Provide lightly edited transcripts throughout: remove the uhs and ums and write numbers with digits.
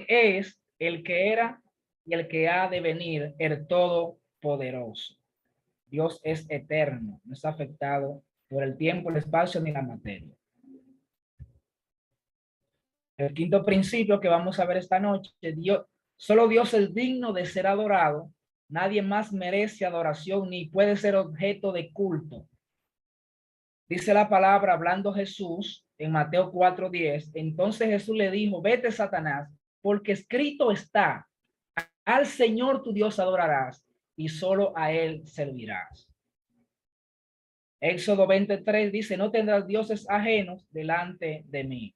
es, el que era y el que ha de venir, el Todopoderoso. Dios es eterno, no está afectado por el tiempo, el espacio ni la materia. El quinto principio que vamos a ver esta noche, solo Dios es digno de ser adorado, nadie más merece adoración ni puede ser objeto de culto. Dice la palabra, hablando Jesús en Mateo 4:10, entonces Jesús le dijo, vete Satanás, porque escrito está, al Señor tu Dios adorarás y solo a él servirás. Éxodo 23 dice, no tendrás dioses ajenos delante de mí.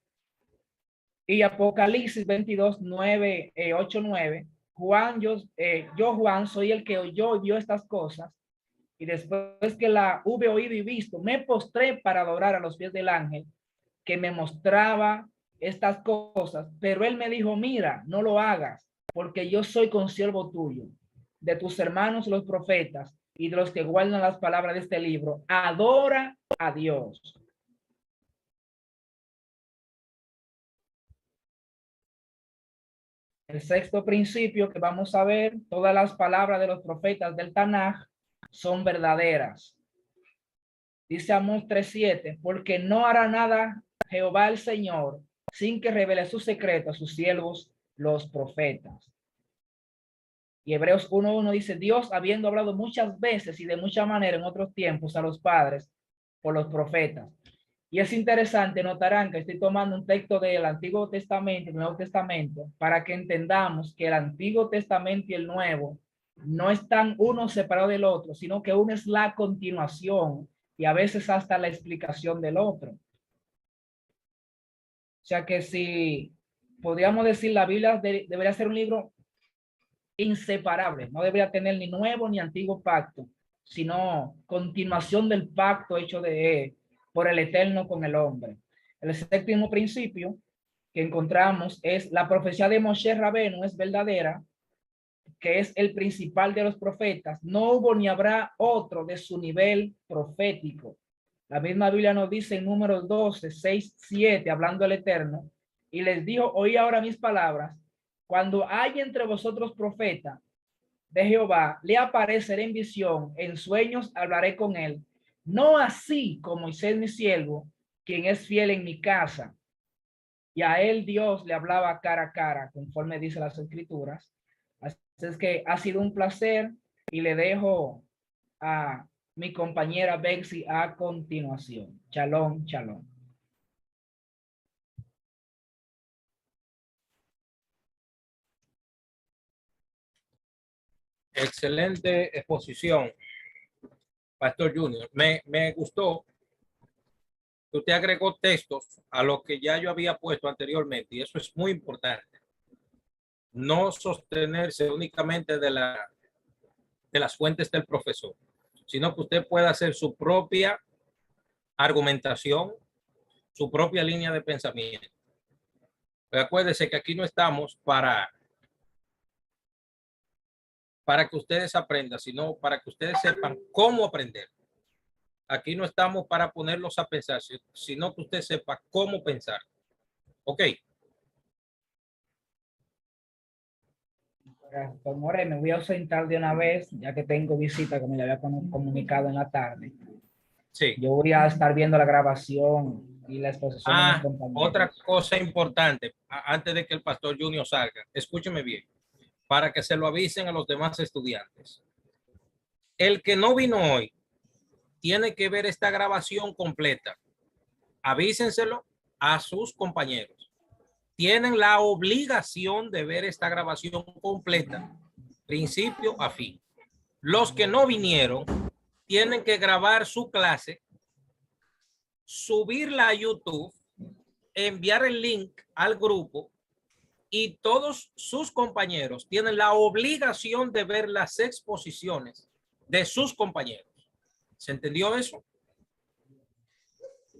Y Apocalipsis 22, 9, 8, 9, Juan, yo Juan soy el que oyó estas cosas, y después que la hube oído y visto, me postré para adorar a los pies del ángel que me mostraba estas cosas, pero él me dijo, mira, no lo hagas, porque yo soy consiervo tuyo, de tus hermanos los profetas, y de los que guardan las palabras de este libro, adora a Dios. El sexto principio que vamos a ver, todas las palabras de los profetas del Tanaj son verdaderas. Dice Amós 3:7, porque no hará nada Jehová el Señor sin que revele su secreto a sus siervos los profetas. Y Hebreos 1:1 dice, Dios habiendo hablado muchas veces y de mucha manera en otros tiempos a los padres por los profetas. Y es interesante, notarán que estoy tomando un texto del Antiguo Testamento y el Nuevo Testamento para que entendamos que el Antiguo Testamento y el Nuevo no están uno separado del otro, sino que uno es la continuación y a veces hasta la explicación del otro. O sea que si podríamos decir la Biblia debería ser un libro inseparable, no debería tener ni nuevo ni antiguo pacto, sino continuación del pacto hecho por el Eterno con el hombre. El séptimo principio que encontramos es la profecía de Moshe Rabenu es verdadera, que es el principal de los profetas. No hubo ni habrá otro de su nivel profético. La misma Biblia nos dice en Números 12, 6, 7, hablando del Eterno, y les dijo, oí ahora mis palabras, cuando hay entre vosotros profeta de Jehová, le apareceré en visión, en sueños hablaré con él, no así como Moisés mi siervo, quien es fiel en mi casa. Y a él Dios le hablaba cara a cara, conforme dice las escrituras. Así es que ha sido un placer y le dejo a mi compañera Bexy a continuación. Shalom, shalom. Excelente exposición, Pastor Junior. Me gustó que usted agregó textos a lo que ya yo había puesto anteriormente, y eso es muy importante. No sostenerse únicamente de las fuentes del profesor, sino que usted pueda hacer su propia argumentación, su propia línea de pensamiento. Pero acuérdese que aquí no estamos para que ustedes aprendan, sino para que ustedes sepan cómo aprender. Aquí no estamos para ponerlos a pensar, sino que usted sepa cómo pensar. Ok. Pues More, me voy a ausentar de una vez, ya que tengo visita, como le había comunicado en la tarde. Sí. Yo voy a estar viendo la grabación y la exposición de mis compañeros. Otra cosa importante, antes de que el Pastor Junior salga, escúcheme bien, para que se lo avisen a los demás estudiantes. El que no vino hoy tiene que ver esta grabación completa. Avísenselo a sus compañeros. Tienen la obligación de ver esta grabación completa, principio a fin. Los que no vinieron tienen que grabar su clase, subirla a YouTube, enviar el link al grupo, y todos sus compañeros tienen la obligación de ver las exposiciones de sus compañeros. ¿Se entendió eso?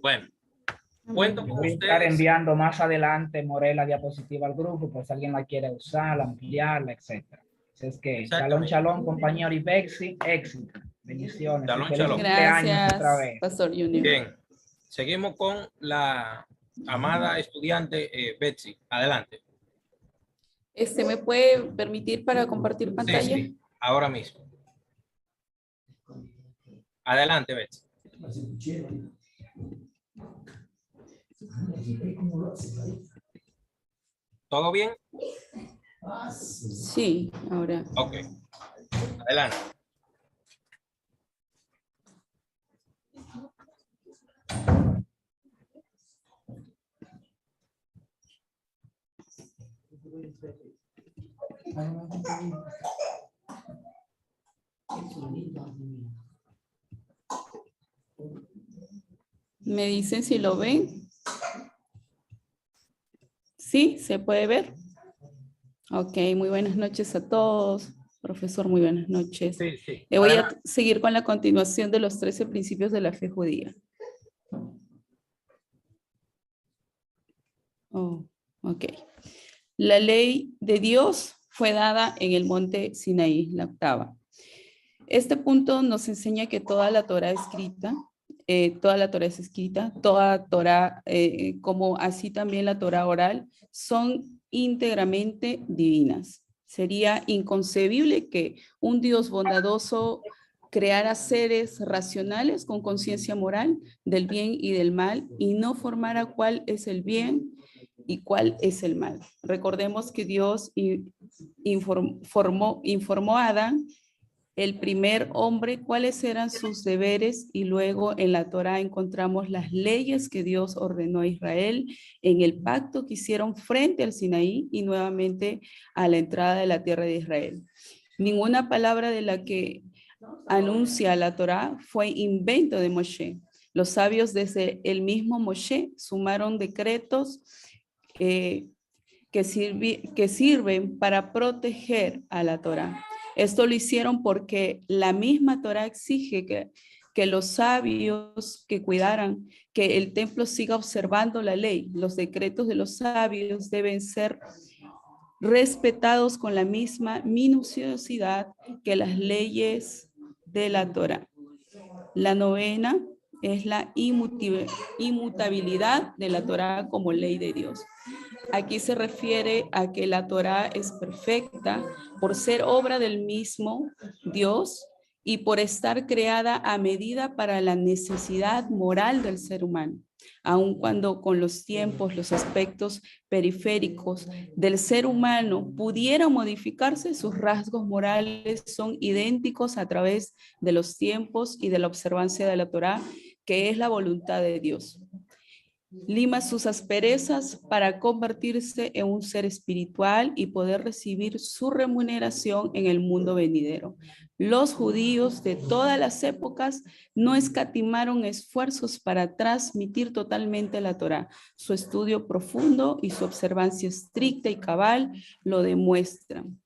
Bueno, cuento con voy a ustedes. estar enviando más adelante, More, la diapositiva al grupo, por si alguien la quiere usar, ampliarla, etcétera. Así es que, shalom, shalom, compañero y Bexy, éxito. Bendiciones. Shalom, Feliz shalom. cumpleaños otra vez. Pastor Junior. Bien, seguimos con la amada estudiante Betsy. Adelante. ¿Me puede permitir para compartir Sí, pantalla? sí, ahora mismo. Adelante, Betsy. ¿Todo bien? Sí, ahora. Ok, adelante. ¿Me dicen si lo ven? ¿Sí? ¿Se puede ver? Ok, muy buenas noches a todos. Profesor, muy buenas noches. Sí, sí, Voy a adelante. seguir con la continuación de los 13 principios de la fe judía. Oh, ok. La ley de Dios fue dada en el monte Sinaí, la octava. Este punto nos enseña que toda la Torah escrita, toda la Torah es escrita, toda Torah, como así también la Torah oral, son íntegramente divinas. Sería inconcebible que un Dios bondadoso creara seres racionales con conciencia moral del bien y del mal y no formara cuál es el bien y cuál es el mal. Recordemos que Dios informó a Adán, el primer hombre, cuáles eran sus deberes, y luego en la Torá encontramos las leyes que Dios ordenó a Israel en el pacto que hicieron frente al Sinaí y nuevamente a la entrada de la tierra de Israel. Ninguna palabra de la que anuncia la Torá fue invento de Moshe. Los sabios desde el mismo Moshe sumaron decretos que sirven para proteger a la Torá. Esto lo hicieron porque la misma Torá exige que los sabios que cuidaran, que el templo siga observando la ley. Los decretos de los sabios deben ser respetados con la misma minuciosidad que las leyes de la Torá. La novena es la inmutabilidad de la Torá como ley de Dios. Aquí se refiere a que la Torá es perfecta por ser obra del mismo Dios y por estar creada a medida para la necesidad moral del ser humano, aun cuando con los tiempos, los aspectos periféricos del ser humano pudieran modificarse, sus rasgos morales son idénticos a través de los tiempos y de la observancia de la Torá, que es la voluntad de Dios. Lima sus asperezas para convertirse en un ser espiritual y poder recibir su remuneración en el mundo venidero. Los judíos de todas las épocas no escatimaron esfuerzos para transmitir totalmente la Torá. Su estudio profundo y su observancia estricta y cabal lo demuestran.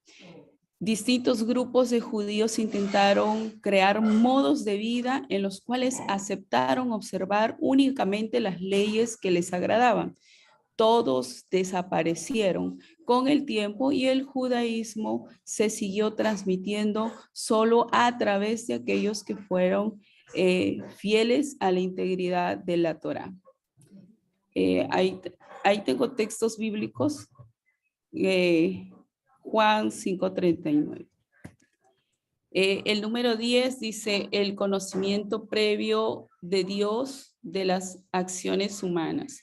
Distintos grupos de judíos intentaron crear modos de vida en los cuales aceptaron observar únicamente las leyes que les agradaban. Todos desaparecieron con el tiempo y el judaísmo se siguió transmitiendo solo a través de aquellos que fueron fieles a la integridad de la Torá. Ahí tengo textos bíblicos. Juan 5:39. El número 10 dice el conocimiento previo de Dios de las acciones humanas.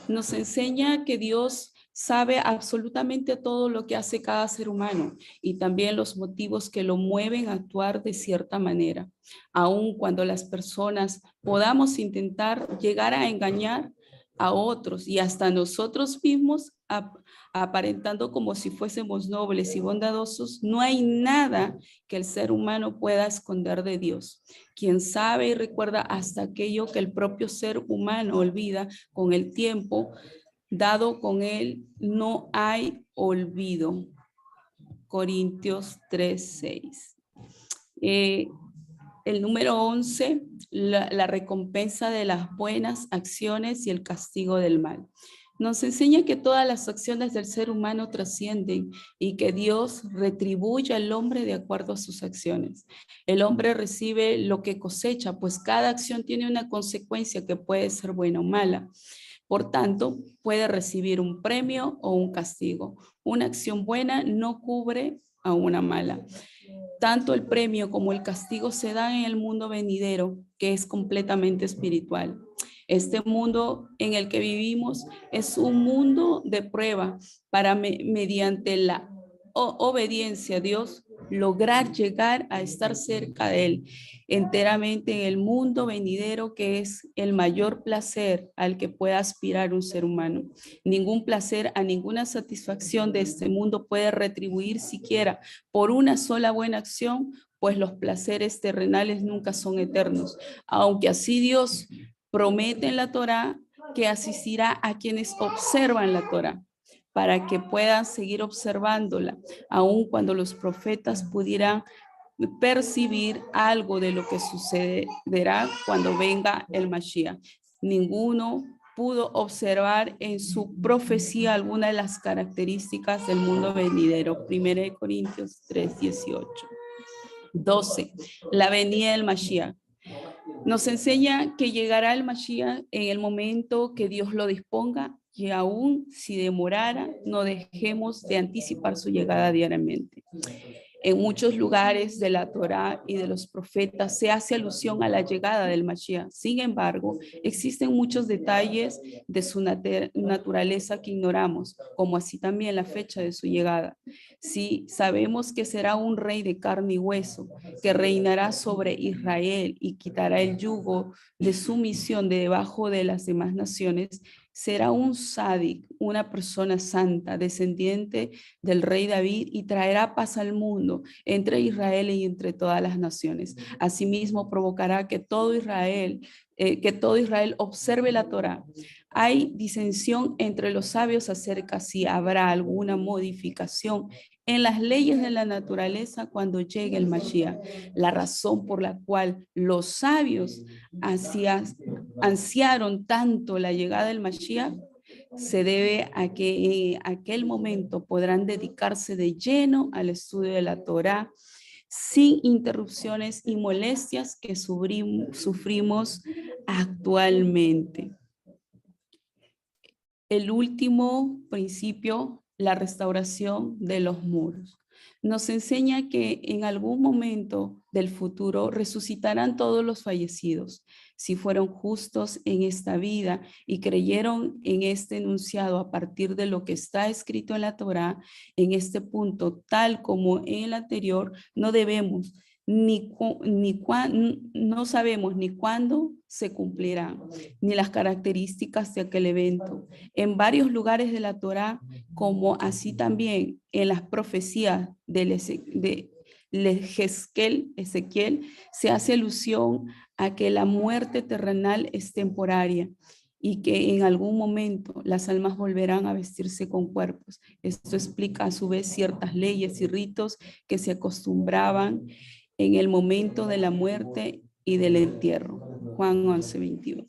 Nos enseña que Dios sabe absolutamente todo lo que hace cada ser humano y también los motivos que lo mueven a actuar de cierta manera. Aun cuando las personas podamos intentar llegar a engañar a otros y hasta nosotros mismos, aparentando como si fuésemos nobles y bondadosos, no hay nada que el ser humano pueda esconder de Dios. Quien sabe y recuerda hasta aquello que el propio ser humano olvida con el tiempo, dado con él no hay olvido. Corintios 3:6. El número 11, la recompensa de las buenas acciones y el castigo del mal. Nos enseña que todas las acciones del ser humano trascienden y que Dios retribuye al hombre de acuerdo a sus acciones. El hombre recibe lo que cosecha, pues cada acción tiene una consecuencia que puede ser buena o mala. Por tanto, puede recibir un premio o un castigo. Una acción buena no cubre a una mala. Tanto el premio como el castigo se dan en el mundo venidero, que es completamente espiritual. Este mundo en el que vivimos es un mundo de prueba para mediante la obediencia a Dios lograr llegar a estar cerca de Él enteramente en el mundo venidero, que es el mayor placer al que pueda aspirar un ser humano. Ningún placer, a ninguna satisfacción de este mundo puede retribuir siquiera por una sola buena acción, pues los placeres terrenales nunca son eternos. Aunque así Dios promete en la Torá que asistirá a quienes observan la Torá, para que puedan seguir observándola, aun cuando los profetas pudieran percibir algo de lo que sucederá cuando venga el Mashiach. Ninguno pudo observar en su profecía alguna de las características del mundo venidero. 1 Corintios 3:18. 12. La venida del Mashiach. Nos enseña que llegará el Mashiach en el momento que Dios lo disponga, y aún si demorara, no dejemos de anticipar su llegada diariamente. En muchos lugares de la Torá y de los profetas se hace alusión a la llegada del Mashiach. Sin embargo, existen muchos detalles de su naturaleza que ignoramos, como así también la fecha de su llegada. Sí, sabemos que será un rey de carne y hueso, que reinará sobre Israel y quitará el yugo de sumisión de debajo de las demás naciones. Será un sádic, una persona santa, descendiente del rey David, y traerá paz al mundo entre Israel y entre todas las naciones. Asimismo, provocará que todo Israel observe la Torá. Hay disensión entre los sabios acerca si habrá alguna modificación en las leyes de la naturaleza cuando llegue el Mashiach. La razón por la cual los sabios ansiaron tanto la llegada del Mashiach se debe a que en aquel momento podrán dedicarse de lleno al estudio de la Torá sin interrupciones y molestias que sufrimos actualmente. El último principio, la restauración de los muros. Nos enseña que en algún momento del futuro resucitarán todos los fallecidos, si fueron justos en esta vida y creyeron en este enunciado a partir de lo que está escrito en la Torá. En este punto, tal como en el anterior, no debemos no sabemos ni cuándo se cumplirán, ni las características de aquel evento. En varios lugares de la Torá, como así también en las profecías de Ezequiel, se hace alusión a que la muerte terrenal es temporaria y que en algún momento las almas volverán a vestirse con cuerpos. Esto explica a su vez ciertas leyes y ritos que se acostumbraban en el momento de la muerte y del entierro. Juan 11:21.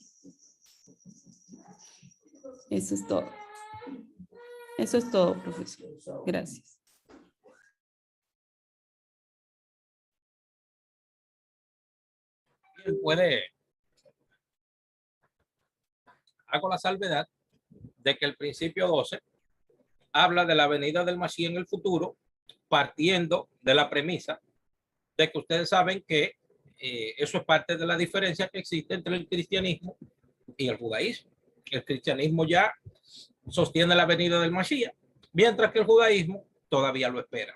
Eso es todo. Eso es todo, profesor. Gracias. Puede, hago la salvedad de que el principio 12 habla de la venida del Mashiach en el futuro, partiendo de la premisa de que ustedes saben que eso es parte de la diferencia que existe entre el cristianismo y el judaísmo. El cristianismo ya sostiene la venida del Mashiach, mientras que el judaísmo todavía lo espera.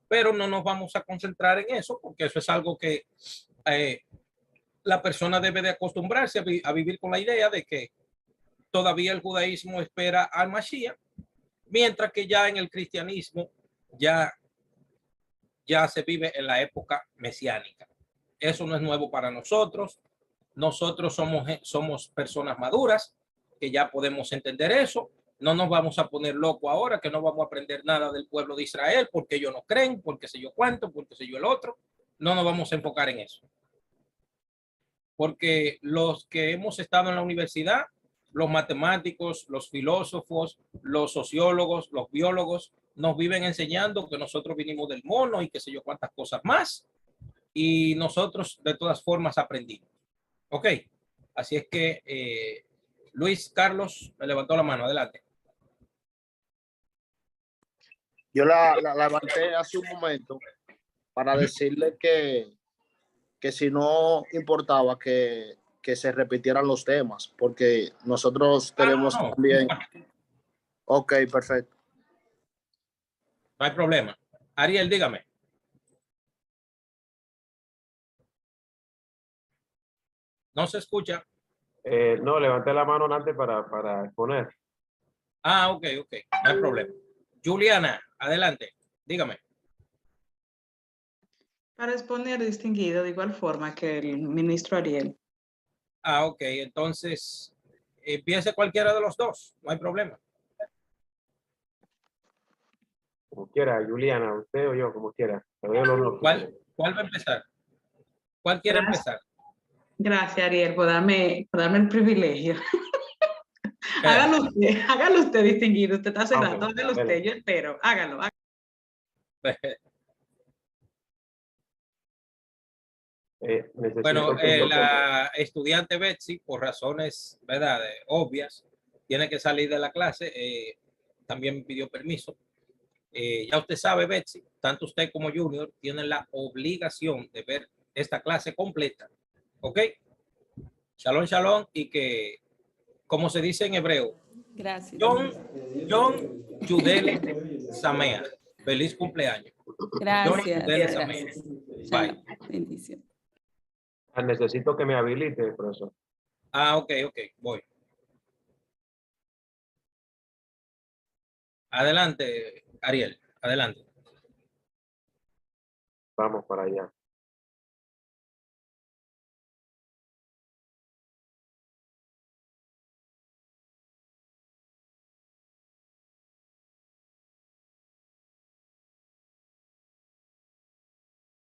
Pero no nos vamos a concentrar en eso, porque eso es algo que la persona debe de acostumbrarse a vivir con la idea de que todavía el judaísmo espera al Mashiach, mientras que ya en el cristianismo ya se vive en la época mesiánica. Eso no es nuevo para nosotros. Nosotros somos personas maduras que ya podemos entender eso. No nos vamos a poner locos ahora, que no vamos a aprender nada del pueblo de Israel, porque ellos no creen, porque sé yo cuánto, porque sé yo el otro. No nos vamos a enfocar en eso. Porque los que hemos estado en la universidad, los matemáticos, los filósofos, los sociólogos, los biólogos, nos viven enseñando que nosotros vinimos del mono y qué sé yo cuántas cosas más. Y nosotros de todas formas aprendimos. Ok, así es que Luis Carlos me levantó la mano, adelante. Yo la levanté hace un momento para decirle que si no importaba que se repitieran los temas, porque nosotros tenemos No, también... Ok, perfecto. no hay problema. Ariel, dígame. No se escucha. No, levanté la mano antes para exponer. Ah, ok, no hay problema. Juliana, adelante, dígame. Para exponer, distinguido, de igual forma que el ministro Ariel. Ah, ok, entonces empiece cualquiera de los dos, no hay problema. Como quiera, Juliana, usted o yo, como quiera. Te doy el honor. ¿Cuál va a empezar? ¿Cuál quiere empezar? Gracias, Ariel, por darme el privilegio. Espera. Hágalo usted, distinguido. Usted está hace rato, Ok, hágalo usted, yo espero. Hágalo. Bueno, Necesito que la estudiante Betsy, por razones, ¿verdad?, obvias, tiene que salir de la clase. También pidió permiso. Ya usted sabe, Betsy, tanto usted como Junior tienen la obligación de ver esta clase completa. ¿Ok? Shalom, shalom, y que, como se dice en hebreo, Gracias. John Yudele Samea. Feliz cumpleaños. John Yudele Samea. Gracias. Bye. Bendición. necesito que me habilite, profesor. Ah, ok, voy. Adelante, Ariel, adelante. Vamos para allá.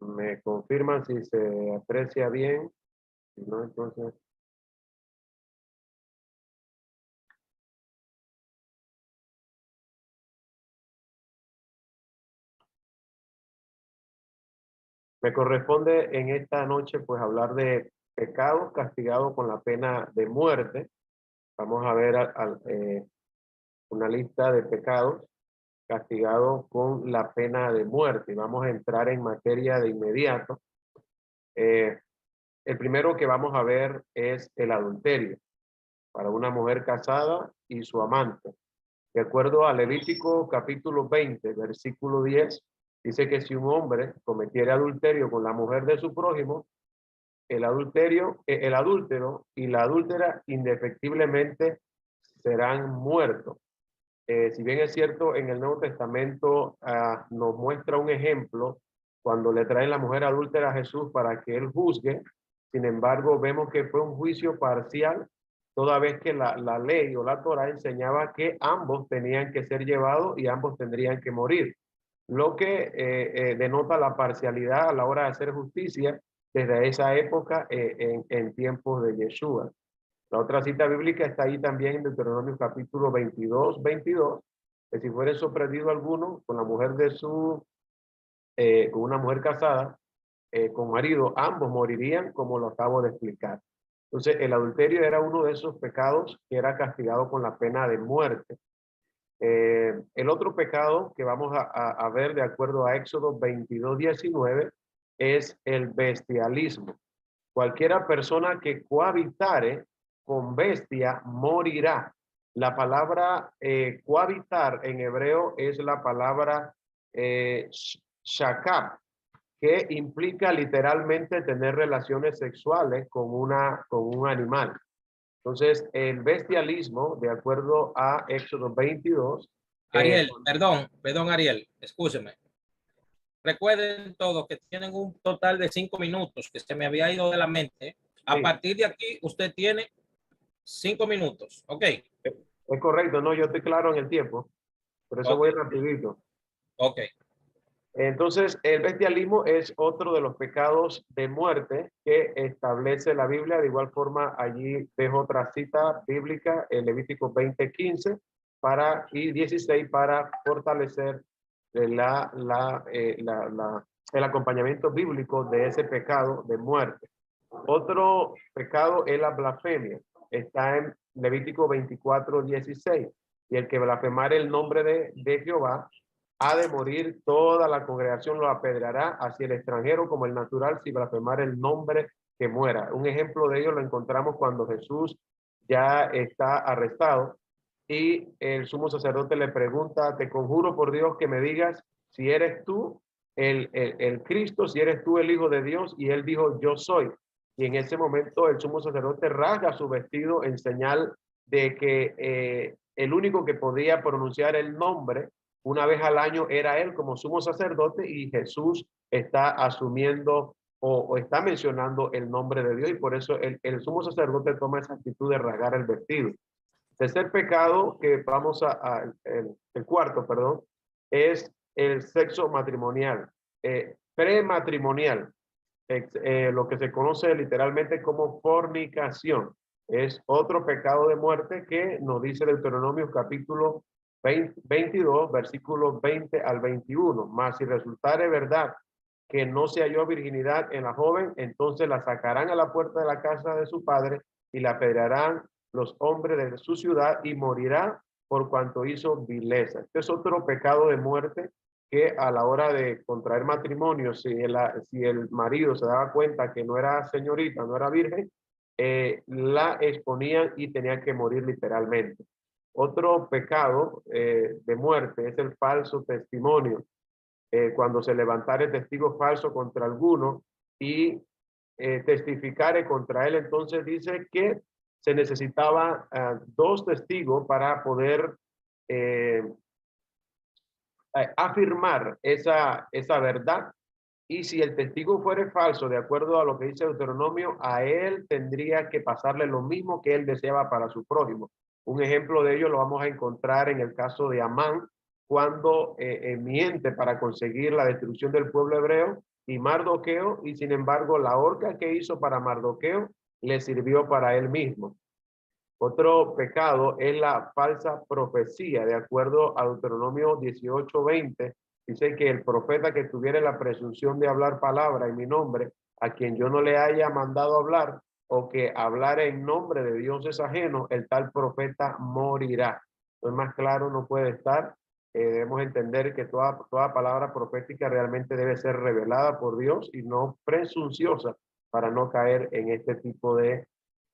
Me confirman si se aprecia bien. Si no, entonces. Me corresponde en esta noche pues hablar de pecados castigados con la pena de muerte. Vamos a ver una lista de pecados castigados con la pena de muerte. Vamos a entrar en materia de inmediato. El primero que vamos a ver es el adulterio para una mujer casada y su amante. De acuerdo a Levítico capítulo 20, versículo 10, dice que si un hombre cometiera adulterio con la mujer de su prójimo, el adúltero y la adúltera indefectiblemente serán muertos. Si bien es cierto, en el Nuevo Testamento nos muestra un ejemplo cuando le traen la mujer adúltera a Jesús para que él juzgue. Sin embargo, vemos que fue un juicio parcial, toda vez que la ley o la Torá enseñaba que ambos tenían que ser llevados y ambos tendrían que morir, lo que denota la parcialidad a la hora de hacer justicia desde esa época en tiempos de Yeshua. La otra cita bíblica está ahí también en Deuteronomio capítulo 22, que si fuere sorprendido alguno con la mujer de con una mujer casada, con marido, ambos morirían, como lo acabo de explicar. Entonces, el adulterio era uno de esos pecados que era castigado con la pena de muerte. El otro pecado que vamos a ver de acuerdo a Éxodo 22:19 es el bestialismo. Cualquiera persona que cohabitare con bestia morirá. La palabra cohabitar en hebreo es la palabra shakab, que implica literalmente tener relaciones sexuales con un animal. Entonces, el bestialismo, de acuerdo a Éxodo 22. Ariel, perdón, Ariel, escúcheme. Recuerden todos que tienen un total de 5 minutos que se me había ido de la mente. A Sí. partir de aquí, usted tiene 5 minutos. Ok. Es correcto, no, yo estoy claro en el tiempo. Por eso voy rapidito. Ok. Entonces, el bestialismo es otro de los pecados de muerte que establece la Biblia. De igual forma, allí dejo otra cita bíblica, en Levítico 20:15 y 16 para fortalecer el acompañamiento bíblico de ese pecado de muerte. Otro pecado es la blasfemia. Está en Levítico 24:16. Y el que blasfemare el nombre de Jehová ha de morir, toda la congregación lo apedreará, así el extranjero como el natural, si blasfemar el nombre, que muera. Un ejemplo de ello lo encontramos cuando Jesús ya está arrestado y el sumo sacerdote le pregunta, te conjuro por Dios que me digas si eres tú el Cristo, si eres tú el Hijo de Dios, y él dijo, yo soy. Y en ese momento el sumo sacerdote rasga su vestido en señal de que el único que podía pronunciar el nombre una vez al año era él como sumo sacerdote, y Jesús está asumiendo o está mencionando el nombre de Dios, y por eso el sumo sacerdote toma esa actitud de rasgar el vestido. Tercer pecado que vamos el cuarto, perdón, es el sexo matrimonial, prematrimonial, lo que se conoce literalmente como fornicación. Es otro pecado de muerte que nos dice Deuteronomio capítulo 22, versículos 20 al 21. Mas si resultare verdad que no se halló virginidad en la joven, entonces la sacarán a la puerta de la casa de su padre y la apedrearán los hombres de su ciudad, y morirá por cuanto hizo vileza. Este es otro pecado de muerte que a la hora de contraer matrimonio, si el marido se daba cuenta que no era señorita, no era virgen, la exponían y tenía que morir literalmente. Otro pecado de muerte es el falso testimonio. Cuando se levantare testigo falso contra alguno y testificare contra él, entonces dice que se necesitaba 2 testigos para poder afirmar esa verdad, y si el testigo fuere falso, de acuerdo a lo que dice Deuteronomio, a él tendría que pasarle lo mismo que él deseaba para su prójimo. Un ejemplo de ello lo vamos a encontrar en el caso de Amán, cuando miente para conseguir la destrucción del pueblo hebreo, y Mardoqueo, y sin embargo la horca que hizo para Mardoqueo le sirvió para él mismo. Otro pecado es la falsa profecía. De acuerdo a Deuteronomio 18:20, dice que el profeta que tuviera la presunción de hablar palabra en mi nombre, a quien yo no le haya mandado hablar, o que hablara en nombre de dioses ajenos, el tal profeta morirá. Entonces, más claro no puede estar. Debemos entender que toda palabra profética realmente debe ser revelada por Dios y no presunciosa, para no caer en este tipo de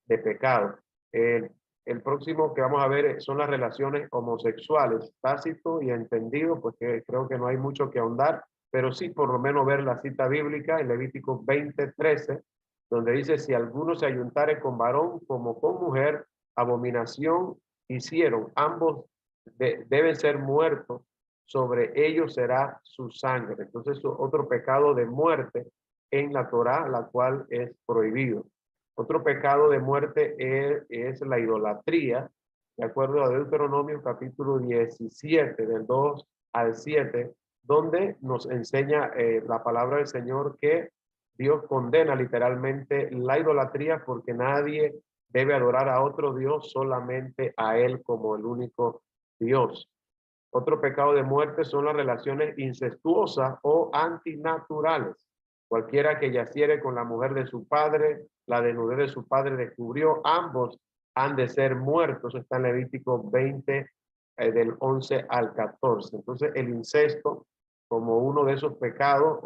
pecado. El próximo que vamos a ver son las relaciones homosexuales, tácito y entendido, pues que creo que no hay mucho que ahondar, pero sí por lo menos ver la cita bíblica en Levítico 20:13, donde dice, si alguno se ayuntare con varón como con mujer, abominación hicieron, ambos deben ser muertos, sobre ellos será su sangre. Entonces, otro pecado de muerte en la Torá, la cual es prohibido. Otro pecado de muerte es la idolatría, de acuerdo a Deuteronomio capítulo 17, del 2 al 7, donde nos enseña la palabra del Señor que Dios condena literalmente la idolatría, porque nadie debe adorar a otro Dios, solamente a Él como el único Dios. Otro pecado de muerte son las relaciones incestuosas o antinaturales. Cualquiera que yaciere con la mujer de su padre, la desnudez de su padre descubrió, ambos han de ser muertos. Está en Levítico 20, del 11 al 14. Entonces, el incesto, como uno de esos pecados,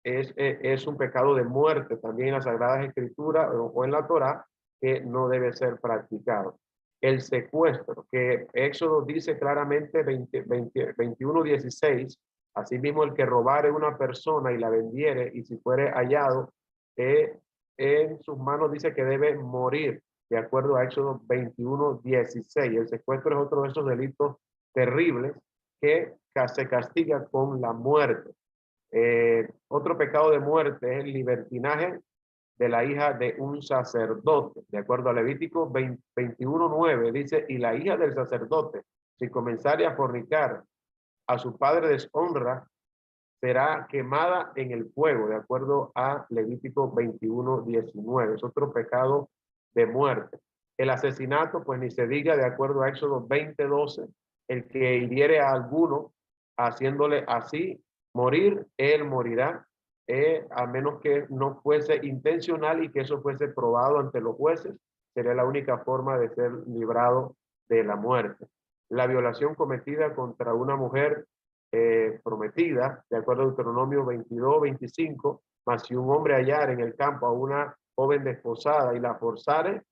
es un pecado de muerte también en las Sagradas Escrituras o en la Torá, que no debe ser practicado. El secuestro, que Éxodo dice claramente 21:16, asimismo el que robare una persona y la vendiere, y si fuere hallado en sus manos, dice que debe morir, de acuerdo a Éxodo 21:16. El secuestro es otro de esos delitos terribles que se castiga con la muerte. Otro pecado de muerte es el libertinaje de la hija de un sacerdote. De acuerdo a Levítico 21:9, dice, y la hija del sacerdote, si comenzare a fornicar, a su padre deshonra, será quemada en el fuego, de acuerdo a Levítico 21:19. Es otro pecado de muerte. El asesinato, pues ni se diga, de acuerdo a Éxodo 20:12, el que hiriere a alguno haciéndole así morir, él morirá, a menos que no fuese intencional y que eso fuese probado ante los jueces. Sería la única forma de ser librado de la muerte. La violación cometida contra una mujer prometida, de acuerdo a Deuteronomio 22, 25, mas si un hombre hallar en el campo a una joven desposada y la forzare,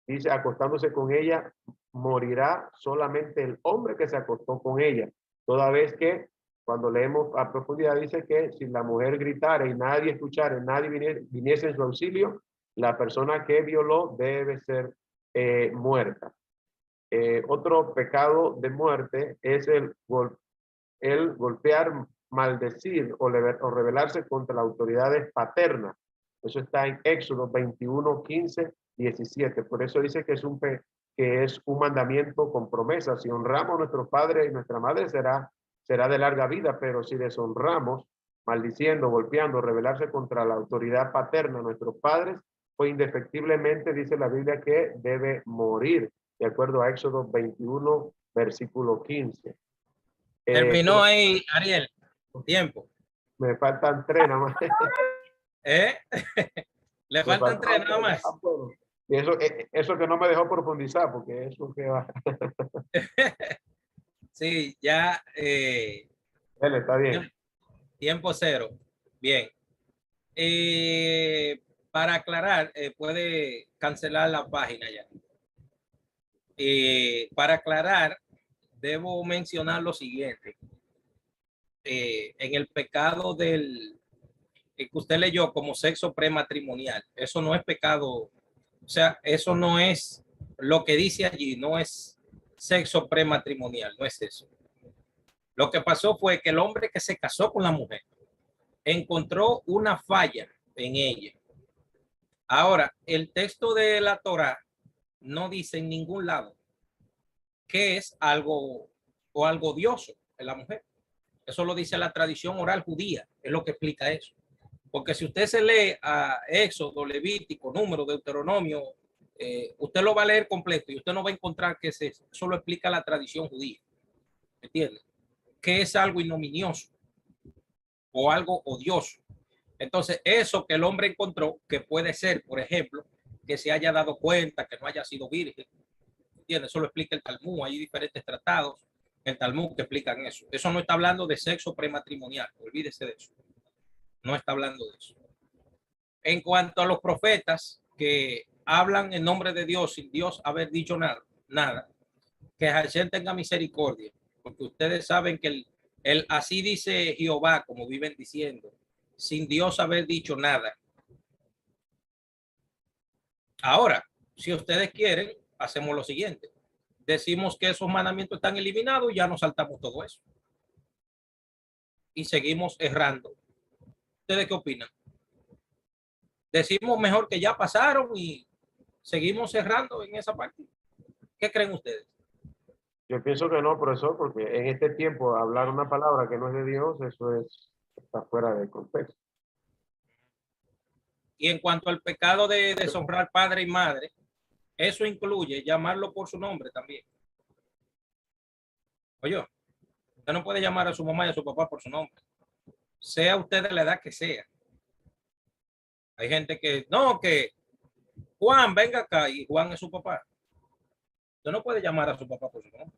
dice, acostándose con ella, morirá solamente el hombre que se acostó con ella. Toda vez que, cuando leemos a profundidad, dice que si la mujer gritara y nadie escuchara, nadie viniese en su auxilio, la persona que violó debe ser muerta. Otro pecado de muerte es el golpear, maldecir o rebelarse contra las autoridades paternas. Eso está en Éxodo 21, 15, 17. Por eso dice que es un mandamiento con promesa. Si honramos a nuestro padre y nuestra madre será de larga vida, pero si deshonramos, maldiciendo, golpeando, rebelarse contra la autoridad paterna, nuestros padres, pues indefectiblemente dice la Biblia que debe morir, de acuerdo a Éxodo 21, versículo 15. Terminó ahí, Ariel. Tiempo. Me faltan 3 nada más. Le faltan 3 nada más. Y eso que no me dejó profundizar, porque eso que va. Sí, ya. Él está bien. Tiempo cero. Bien. Para aclarar, puede cancelar la página ya. Para aclarar, debo mencionar lo siguiente. En el pecado que usted leyó como sexo prematrimonial, eso no es pecado, o sea, eso no es lo que dice allí, no es sexo prematrimonial, no es eso. Lo que pasó fue que el hombre que se casó con la mujer encontró una falla en ella. Ahora, el texto de la Torá no dice en ningún lado que es algo o algo odioso en la mujer. Eso lo dice la tradición oral judía, es lo que explica eso. Porque si usted se lee a Éxodo, Levítico, Número, Deuteronomio, usted lo va a leer completo y usted no va a encontrar que eso lo explica la tradición judía. ¿Entiende? Que es algo ignominioso o algo odioso. Entonces, eso que el hombre encontró, que puede ser, por ejemplo, que se haya dado cuenta que no haya sido virgen, ¿entiende? Eso lo explica el Talmud. Hay diferentes tratados en el Talmud que explican eso. Eso no está hablando de sexo prematrimonial, olvídese de eso. No está hablando de eso. En cuanto a los profetas que hablan en nombre de Dios sin Dios haber dicho nada, que Hashem tenga misericordia, porque ustedes saben que el así dice Jehová, como viven diciendo, sin Dios haber dicho nada. Ahora, si ustedes quieren, hacemos lo siguiente. Decimos que esos mandamientos están eliminados y ya nos saltamos todo eso. Y seguimos errando. ¿Ustedes qué opinan? Decimos mejor que ya pasaron y seguimos cerrando en esa parte. ¿Qué creen ustedes? Yo pienso que no, profesor, porque en este tiempo hablar una palabra que no es de Dios, eso está fuera de contexto. Y en cuanto al pecado de deshonrar padre y madre, eso incluye llamarlo por su nombre también. Oye, usted no puede llamar a su mamá y a su papá por su nombre, sea usted de la edad que sea. Hay gente que, no, que Juan, venga acá, y Juan es su papá. Usted no puede llamar a su papá por su nombre.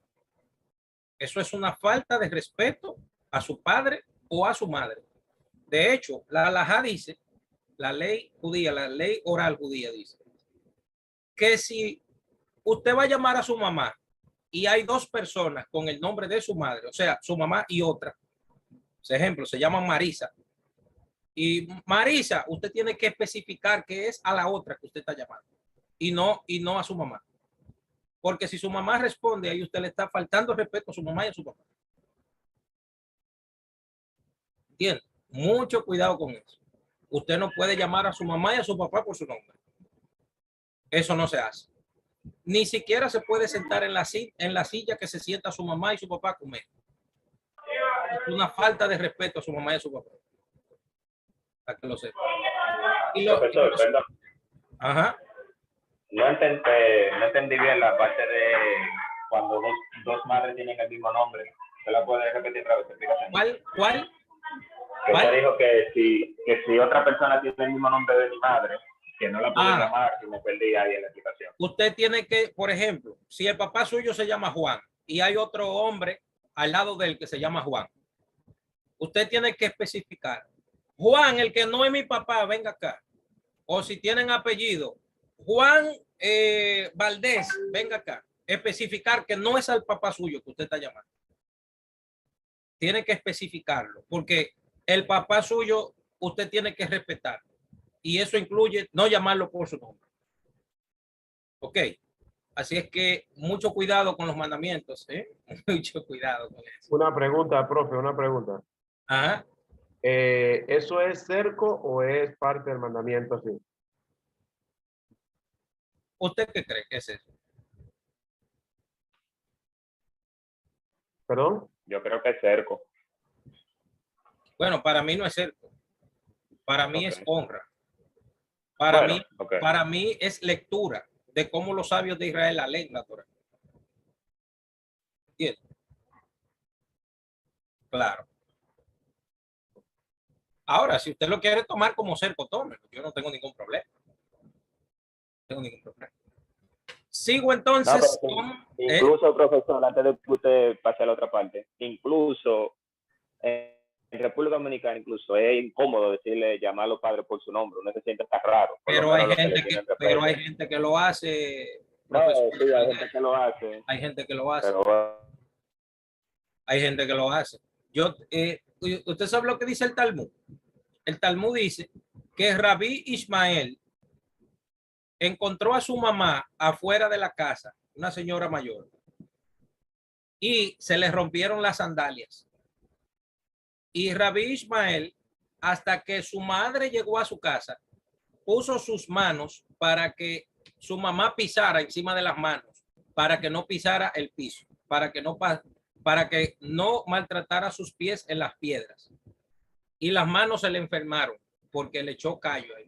Eso es una falta de respeto a su padre o a su madre. De hecho, la halajá dice, la ley judía, la ley oral judía dice, que si usted va a llamar a su mamá y hay dos personas con el nombre de su madre, o sea, su mamá y otra, por ejemplo, se llama Marisa, y Marisa, usted tiene que especificar que es a la otra que usted está llamando y no a su mamá. Porque si su mamá responde, ahí usted le está faltando respeto a su mamá y a su papá. ¿Entiende? Mucho cuidado con eso. Usted no puede llamar a su mamá y a su papá por su nombre. Eso no se hace. Ni siquiera se puede sentar en la silla que se sienta su mamá y su papá a comer. Es una falta de respeto a su mamá y a su papá. Para que lo sepa. Profesor, perdón. Ajá. No entendí bien la parte de cuando dos madres tienen el mismo nombre. ¿Se la puede repetir otra vez? ¿Cuál? Que usted dijo que si otra persona tiene el mismo nombre de mi madre, que no la puedo llamar, y me perdí ahí en la explicación. Usted tiene que, por ejemplo, si el papá suyo se llama Juan y hay otro hombre al lado de él que se llama Juan, usted tiene que especificar. Juan, el que no es mi papá, venga acá. O si tienen apellido, Juan Valdés, venga acá. Especificar que no es al papá suyo que usted está llamando. Tiene que especificarlo, porque el papá suyo usted tiene que respetarlo. Y eso incluye no llamarlo por su nombre. Ok. Así es que mucho cuidado con los mandamientos, ¿eh? Mucho cuidado con eso. Una pregunta, profe, una pregunta. Ajá. ¿Eso es cerco o es parte del mandamiento? Sí. ¿Usted qué cree que es eso? ¿Perdón? Yo creo que es cerco. Bueno, para mí no es cerco. Para mí es Ok. honra. Bueno, ok. Para mí es lectura de cómo los sabios de Israel la leen la Torah. ¿Entiendes? Claro. Ahora, si usted lo quiere tomar como cerco, tómelo. Yo no tengo ningún problema. No tengo ningún problema. Sigo No, entonces pero con... incluso, profesor, antes de que usted pase a la otra parte, incluso en República Dominicana, incluso es incómodo decirle, llamar a los padres por su nombre. Uno se siente hasta raro. pero hay gente que lo hace. No, Profesor. sí, hay gente que lo hace. Hay gente que lo hace. Pero Hay gente que lo hace. Usted sabe lo que dice el Talmud. El Talmud dice que Rabí Ismael encontró a su mamá afuera de la casa, una señora mayor, y se le rompieron las sandalias. Y Rabí Ismael, hasta que su madre llegó a su casa, puso sus manos para que su mamá pisara encima de las manos, para que no pisara el piso, para que no maltratara sus pies en las piedras. Y las manos se le enfermaron porque le echó callo ahí.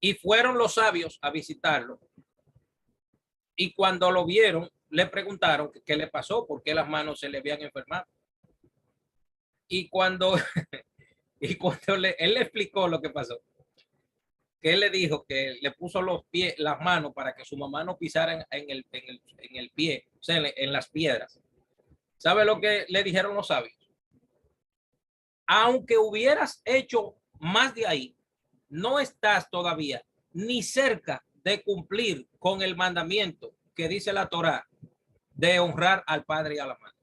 Y fueron los sabios a visitarlo. Y cuando lo vieron, le preguntaron qué le pasó, por qué las manos se le habían enfermado. Y cuando él le explicó lo que pasó, que él le dijo que le puso las manos para que su mamá no pisara en el pie, o sea, en las piedras. ¿Sabe lo que le dijeron los sabios? Aunque hubieras hecho más de ahí, no estás todavía ni cerca de cumplir con el mandamiento que dice la Torá de honrar al padre y a la madre.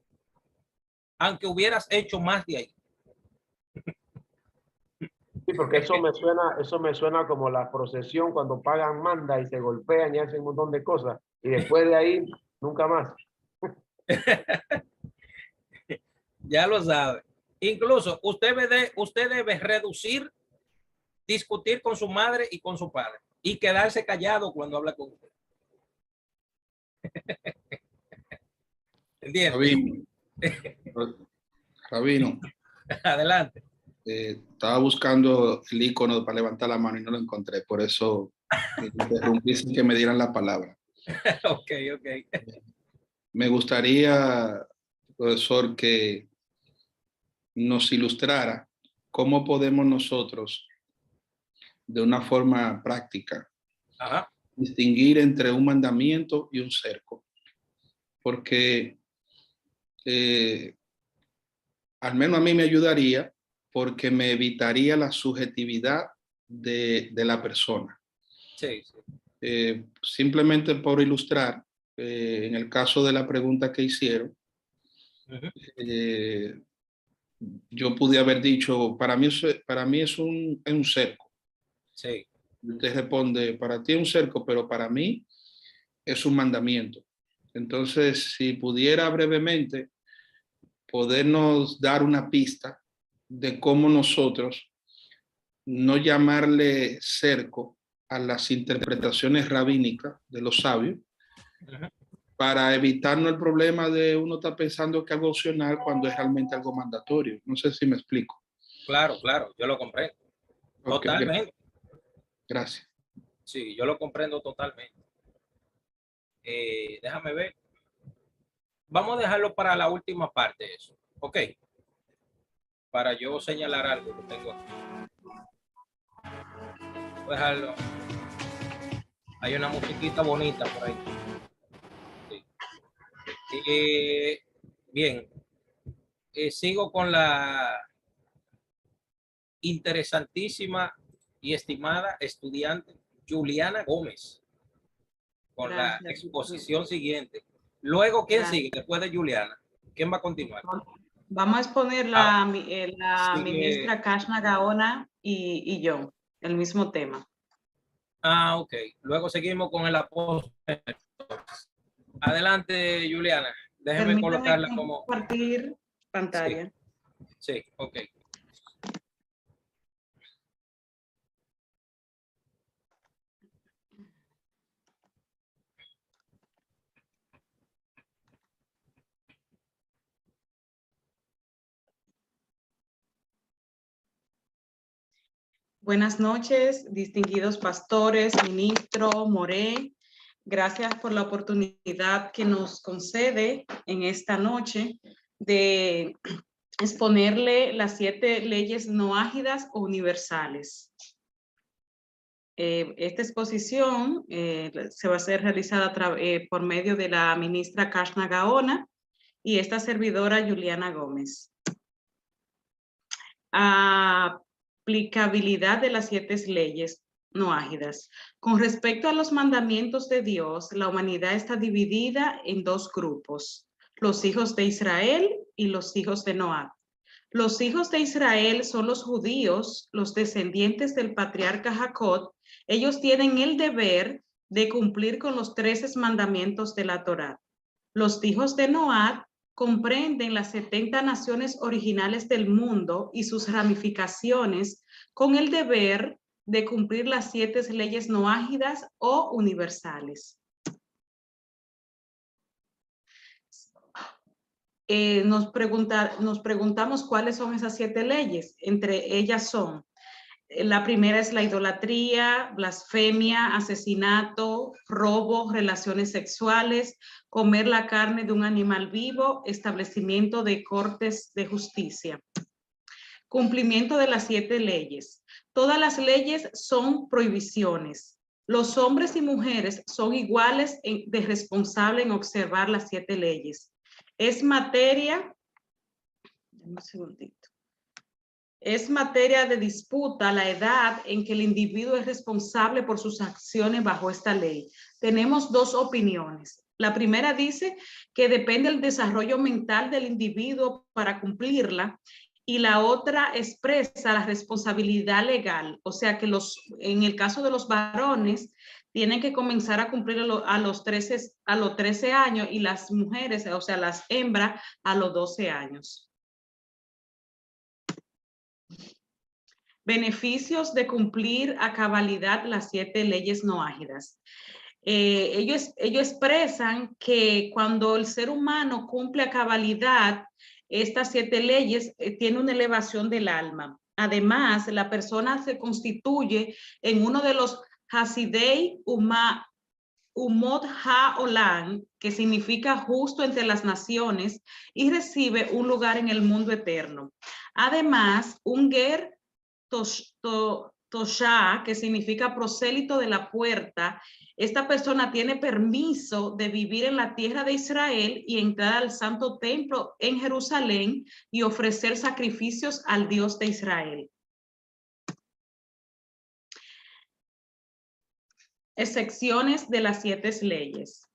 Aunque hubieras hecho más de ahí. Sí, porque eso me suena como la procesión cuando pagan manda y se golpean y hacen un montón de cosas. Y después de ahí, nunca más. Ya lo sabe. Incluso usted debe reducir, discutir con su madre y con su padre y quedarse callado cuando habla con usted. ¿Entiendes? Rabino, Adelante. estaba buscando el icono para levantar la mano y no lo encontré, por eso interrumpí sin que me dieran la palabra. Ok. Me gustaría, profesor, que nos ilustrara cómo podemos nosotros, de una forma práctica, Ajá. distinguir entre un mandamiento y un cerco. Porque al menos a mí me ayudaría, porque me evitaría la subjetividad de la persona. Sí. Simplemente por ilustrar, en el caso de la pregunta que hicieron, yo pude haber dicho, para mí es un cerco. Sí. Usted responde, para ti es un cerco, pero para mí es un mandamiento. Entonces, si pudiera brevemente podernos dar una pista de cómo nosotros no llamarle cerco a las interpretaciones rabínicas de los sabios, para evitarnos el problema de uno estar pensando que algo opcional cuando es realmente algo mandatorio. No sé si me explico. Claro, yo lo comprendo. Okay, Totalmente. gracias. Sí, yo lo comprendo totalmente. Déjame ver. Vamos a dejarlo para la última parte de eso. Ok. Para yo señalar algo que tengo aquí. Voy a dejarlo. Hay una musiquita bonita por ahí. Sí. Bien. Sigo con la interesantísima y estimada estudiante Juliana Gómez con Gracias. la exposición siguiente. Luego, ¿quién Gracias. sigue después de Juliana? ¿Quién va a continuar? Vamos a exponer la ministra Kashna Gaona y yo, el mismo tema. Ok. Luego seguimos con el apóstol. Adelante, Juliana. Déjeme Permítame colocarla como... compartir pantalla. Sí, ok. Buenas noches, distinguidos pastores, ministro Moré. Gracias por la oportunidad que nos concede en esta noche de exponerle las 7 leyes no ágidas o universales. Esta exposición se va a ser realizada por medio de la ministra Kashna Gaona y esta servidora Juliana Gómez. Aplicabilidad de las 7 leyes no ágidas. Con respecto a los mandamientos de Dios, la humanidad está dividida en 2 grupos, los hijos de Israel y los hijos de Noah. Los hijos de Israel son los judíos, los descendientes del patriarca Jacob. Ellos tienen el deber de cumplir con los 13 mandamientos de la Torá. Los hijos de Noah comprenden las 70 naciones originales del mundo y sus ramificaciones con el deber de cumplir las 7 leyes no ágidas o universales. Nos preguntamos cuáles son esas 7 leyes. Entre ellas son, la primera es la idolatría, blasfemia, asesinato, robo, relaciones sexuales, comer la carne de un animal vivo, establecimiento de cortes de justicia. Cumplimiento de las 7 leyes. Todas las leyes son prohibiciones. Los hombres y mujeres son iguales de responsable en observar las 7 leyes. Es materia, un segundito. Es materia de disputa la edad en que el individuo es responsable por sus acciones bajo esta ley. Tenemos 2 opiniones. La primera dice que depende del desarrollo mental del individuo para cumplirla, y la otra expresa la responsabilidad legal, o sea que en el caso de los varones tienen que comenzar a cumplir a los 13 años y las mujeres, o sea las hembras, a los 12 años. Beneficios de cumplir a cabalidad las 7 leyes no ágidas. Ellos expresan que cuando el ser humano cumple a cabalidad estas 7 leyes, tiene una elevación del alma. Además, la persona se constituye en uno de los Hasidei Umot HaOlam, que significa justo entre las naciones, y recibe un lugar en el mundo eterno. Además, un Ger Tosha, que significa prosélito de la puerta, esta persona tiene permiso de vivir en la tierra de Israel y entrar al santo templo en Jerusalén y ofrecer sacrificios al Dios de Israel. Excepciones de las 7 leyes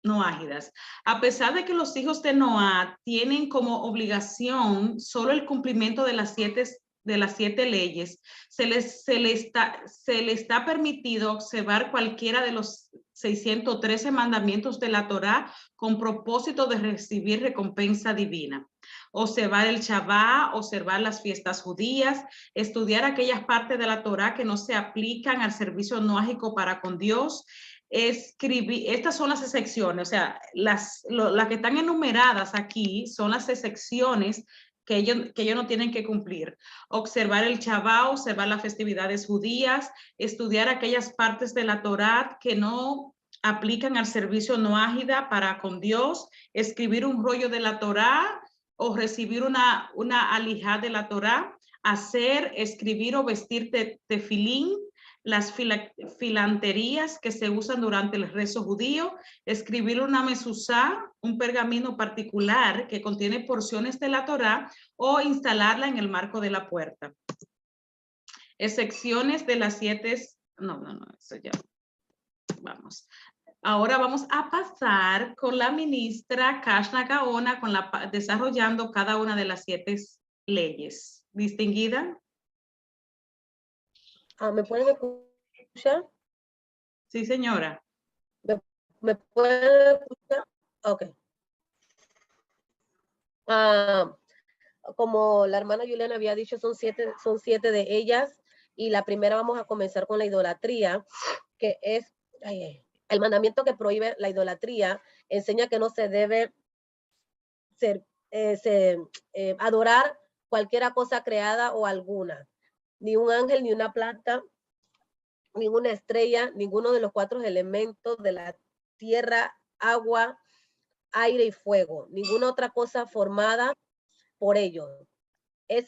no ágidas. A pesar de que los hijos de Noah tienen como obligación solo el cumplimiento de las 7 leyes, se le está permitido observar cualquiera de los 613 mandamientos de la Torá con propósito de recibir recompensa divina. Observar el Shabbat, observar las fiestas judías, estudiar aquellas partes de la Torá que no se aplican al servicio noágico para con Dios, escribir, estas son las excepciones, o sea, las que están enumeradas aquí son las excepciones que ellos no tienen que cumplir. Observar el Shabbat, observar las festividades judías, estudiar aquellas partes de la Torá que no aplican al servicio noágida para con Dios, escribir un rollo de la Torá o recibir una alijá de la Torá, hacer, escribir o vestir tefilín, las filanterías que se usan durante el rezo judío, escribir una mezuzá, un pergamino particular que contiene porciones de la Torá, o instalarla en el marco de la puerta. Excepciones de las 7, no, eso ya, vamos. Ahora vamos a pasar con la ministra Kashna Gaona desarrollando cada una de las 7 leyes. Distinguida. ¿Me pueden escuchar? Sí, señora. ¿Me pueden escuchar? Ok. Como la hermana Juliana había dicho, son siete de ellas, y la primera vamos a comenzar con la idolatría, que es el mandamiento que prohíbe la idolatría. Enseña que no se debe adorar cualquier cosa creada o alguna, ni un ángel, ni una planta, ni una estrella, ninguno de los 4 elementos de la tierra, agua, aire y fuego, ninguna otra cosa formada por ellos. Es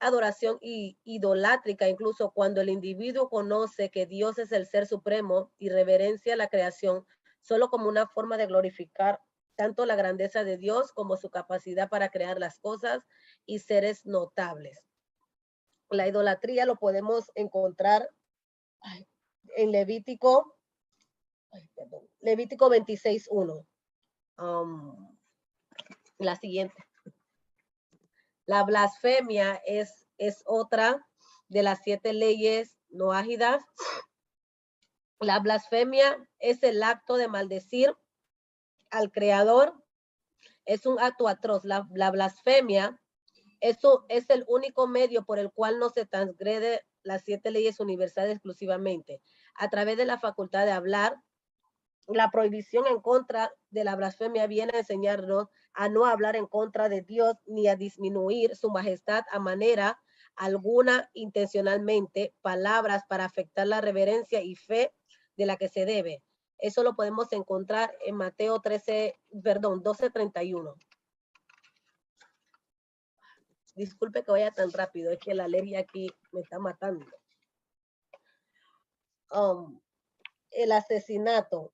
adoración idolátrica, incluso cuando el individuo conoce que Dios es el ser supremo y reverencia la creación solo como una forma de glorificar tanto la grandeza de Dios como su capacidad para crear las cosas y seres notables. La idolatría lo podemos encontrar en Levítico 26:1. La siguiente. La blasfemia es otra de las 7 leyes noágidas. La blasfemia es el acto de maldecir al Creador. Es un acto atroz. La blasfemia es el único medio por el cual no se transgrede las 7 leyes universales exclusivamente. A través de la facultad de hablar, la prohibición en contra de la blasfemia viene a enseñarnos a no hablar en contra de Dios ni a disminuir su majestad a manera alguna intencionalmente, palabras para afectar la reverencia y fe de la que se debe. Eso lo podemos encontrar en Mateo 12:31. Disculpe que vaya tan rápido, es que la alergia aquí me está matando. El asesinato.